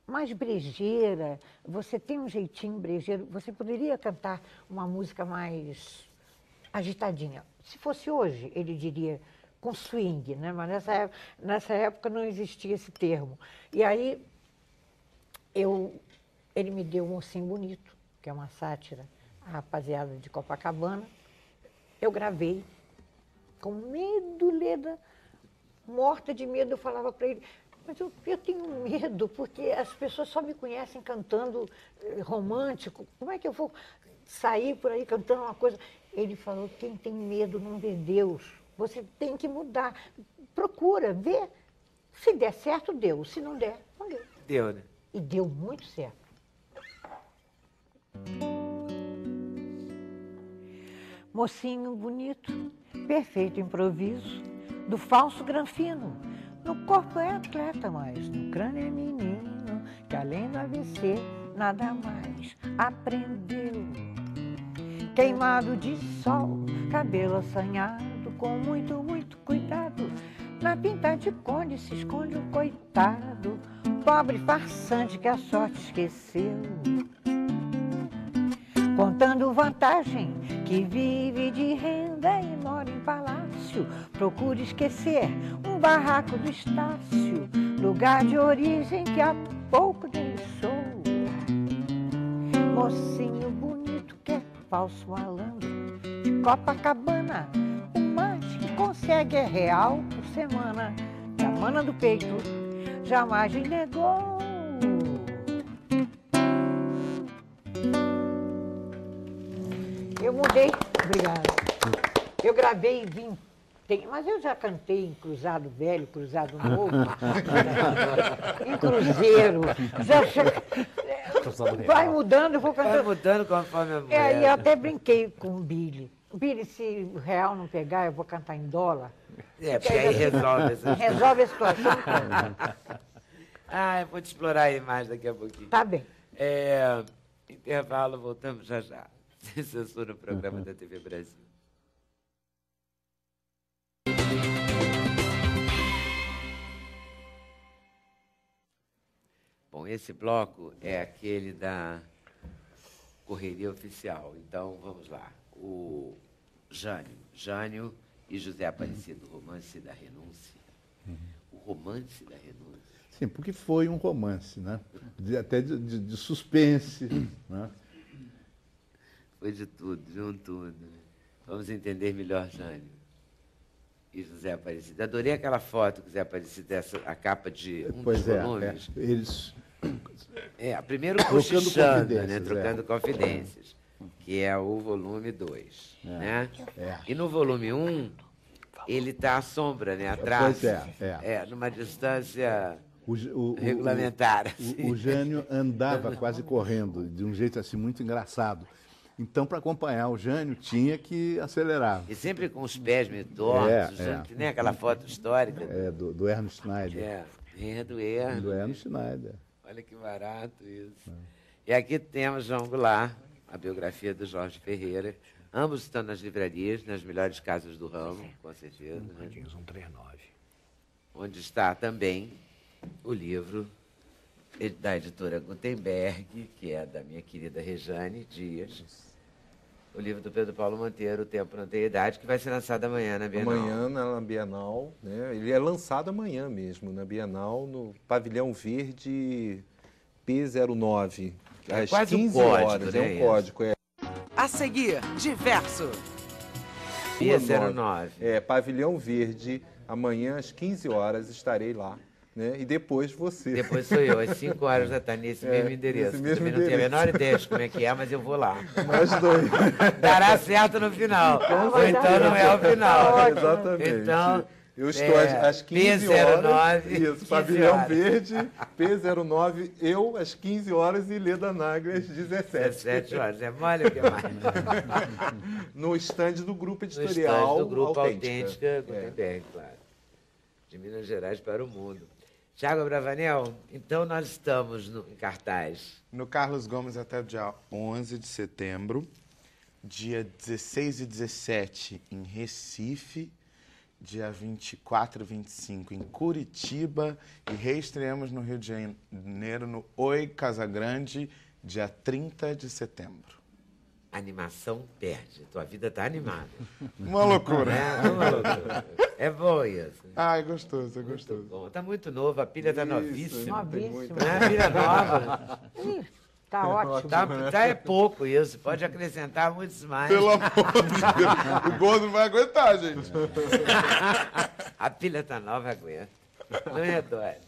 mais brejeira, você tem um jeitinho brejeiro, você poderia cantar uma música mais agitadinha. Se fosse hoje, ele diria com swing, né? Mas nessa época não existia esse termo. E aí ele me deu um Mocinho Bonito, que é uma sátira, a rapaziada de Copacabana. Eu gravei com medo, Leda, morta de medo. Eu falava para ele, mas eu tenho medo, porque as pessoas só me conhecem cantando romântico. Como é que eu vou sair por aí cantando uma coisa? Ele falou, quem tem medo não vê Deus. Você tem que mudar. Procura, vê. Se der certo, deu. Se não der, não deu. Deu, né? E deu muito certo. Mocinho bonito, perfeito improviso, do falso granfino. No corpo é atleta, mas no crânio é menino, que além do AVC, nada mais aprendeu. Queimado de sol, cabelo assanhado, com muito, muito cuidado. Na pinta de conde se esconde um coitado, pobre farsante que a sorte esqueceu. Contando vantagem, que vive de renda e mora em palácio. Procura esquecer um barraco do Estácio, lugar de origem que há pouco deixou. Mocinho bonito que é falso malandro, de Copacabana, o mais que consegue é real por semana. E a mana do peito jamais lhe negou. Eu mudei, obrigada. Eu gravei 20, mas eu já cantei em Cruzado Velho, Cruzado Novo, em Cruzeiro. Vai mudando, eu vou Vai cantando. mudando conforme a mulher. E eu até brinquei com o Billy. Biri, se o real não pegar, eu vou cantar em dólar. Porque aí resolve essa Resolve a situação toda. eu vou te explorar aí mais daqui a pouquinho. Tá bem. Intervalo, voltamos já já. Sem censura, o programa da TV Brasil. Bom, esse bloco é aquele da correria oficial. Então, vamos lá. O Jânio e José Aparecido, Romance da Renúncia. O Romance da Renúncia. Sim, porque foi um romance, né? Até de suspense, né? Foi de tudo, de um tudo. Vamos entender melhor Jânio e José Aparecido. Adorei aquela foto que o José Aparecido, a capa de um dos volumes. Eles Primeiro cochichando, né? Trocando confidências, que é o volume 2. Né? E no volume 1, ele está à sombra, né? Atrás. Numa distância regulamentar. O Jânio andava quase correndo, de um jeito assim muito engraçado. Então, para acompanhar o Jânio, tinha que acelerar. E sempre com os pés meio tortos, que nem aquela foto histórica. Do Ernst Schneider. Do Ernst. Do Ernst Schneider. Olha que barato isso. E aqui temos João Goulart, a biografia do Jorge Ferreira. Ambos estão nas livrarias, nas melhores casas do ramo, com certeza. Né? 139. Onde está também o livro da editora Gutenberg, que é da minha querida Rejane Dias. O livro do Pedro Paulo Monteiro, O Tempo Não Tem Idade, que vai ser lançado amanhã na Bienal. Amanhã na Bienal, né? Ele é lançado amanhã mesmo, na Bienal, no Pavilhão Verde P09. Às quase 15 um código, horas, né, é um código. A seguir, Diverso. P09. Pavilhão Verde, amanhã às 15 horas estarei lá. Né? E depois você. Depois sou eu, às 5 horas da tarde, nesse mesmo endereço. Nesse mesmo Também não tenho a menor ideia de como é que é, mas eu vou lá. Nós dois. Dará certo no final. Ou então não é o final. Exatamente. Então, eu estou às 15 horas. Isso, Pavilhão Verde, P09, eu às 15 horas e Leda Nagre às 17. 17 horas. É mole o que mais? No estande do Grupo No Editorial estande do Grupo Autêntica. Gutenberg, claro. De Minas Gerais para o mundo. Tiago Bravanel, então nós estamos em cartaz. No Carlos Gomes até o dia 11 de setembro, dia 16 e 17 em Recife, dia 24 e 25 em Curitiba e reestreamos no Rio de Janeiro no Oi Casagrande, dia 30 de setembro. A animação perde. Tua vida está animada. Uma loucura. Uma loucura. É bom isso. É gostoso, é gostoso. Bom, está muito novo, a pilha está novíssima. Novíssima. A pilha nova. Tá ótimo. É pouco isso, pode acrescentar muitos mais. Pelo amor de Deus, o gordo não vai aguentar, gente. A pilha está nova, aguenta. Não é, Dória?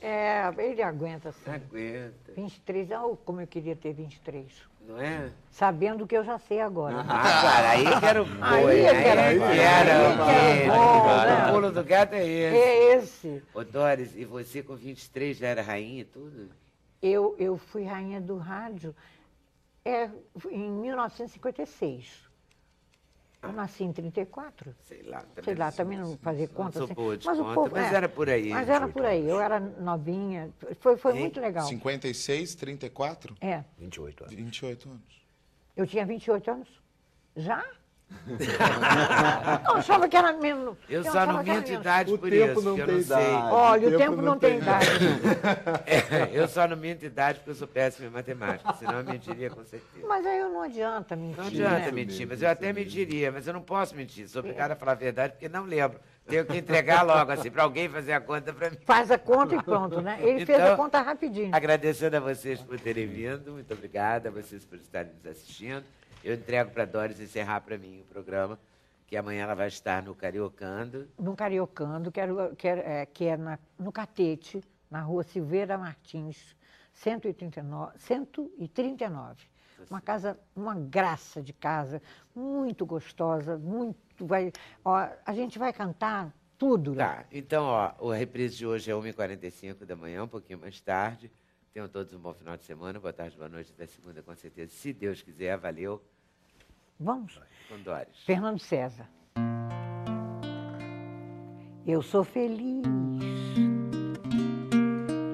Ele aguenta sim. Aguenta. 23, como eu queria ter 23. Não é? Sabendo o que eu já sei agora. Cara, aí que era o boi. Aí que era o quê? né? O pulo do gato é esse. É esse. Ô, Doris, e você com 23 já era rainha e tudo? Eu fui rainha do rádio em 1956. Eu nasci em 34. Sei lá. Também não fazia conta. Não sou boa de mas conta, mas era por aí. Mas era por aí. Eu era novinha. Foi muito legal. 56, 34? 28 anos. 28 anos. Eu tinha 28 anos. Já? Eu achava que era menos. Eu só não minto idade por tempo isso, não porque eu tem não sei. idade. Olha, o tempo não tem idade. Eu só não minto idade porque eu sou péssimo em matemática, senão eu mentiria com certeza. Mas aí não adianta mentir. Não adianta né? mentir, mas eu até mentiria, mas eu não posso mentir. Sou obrigado a falar a verdade porque não lembro. Tenho que entregar logo, assim, para alguém fazer a conta para mim. Faz a conta e pronto, né? Ele fez a conta rapidinho. Agradecendo a vocês por terem vindo, muito obrigada a vocês por estarem nos assistindo. Eu entrego para a Doris encerrar para mim o programa, que amanhã ela vai estar no Cariocando. No Cariocando, que é no Catete, na rua Silveira Martins, 139. Uma casa, uma graça de casa, muito gostosa, a gente vai cantar tudo lá. Tá, então, a reprise de hoje é 1h45 da manhã, um pouquinho mais tarde. Tenham todos um bom final de semana, boa tarde, boa noite, até segunda, com certeza. Se Deus quiser, valeu. Vamos? Com Doris. Fernando César. Eu sou feliz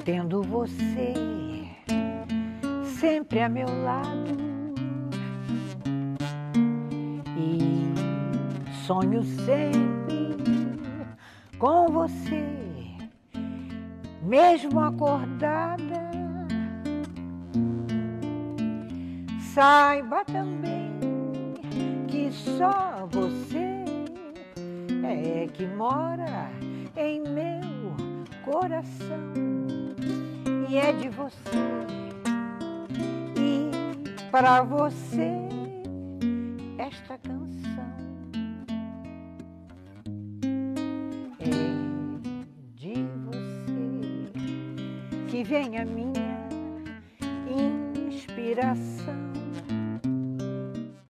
tendo você sempre a meu lado e sonho sempre com você, mesmo acordada. Saiba também que só você é que mora em meu coração e é de você e pra você esta canção é de você que vem a minha inspiração.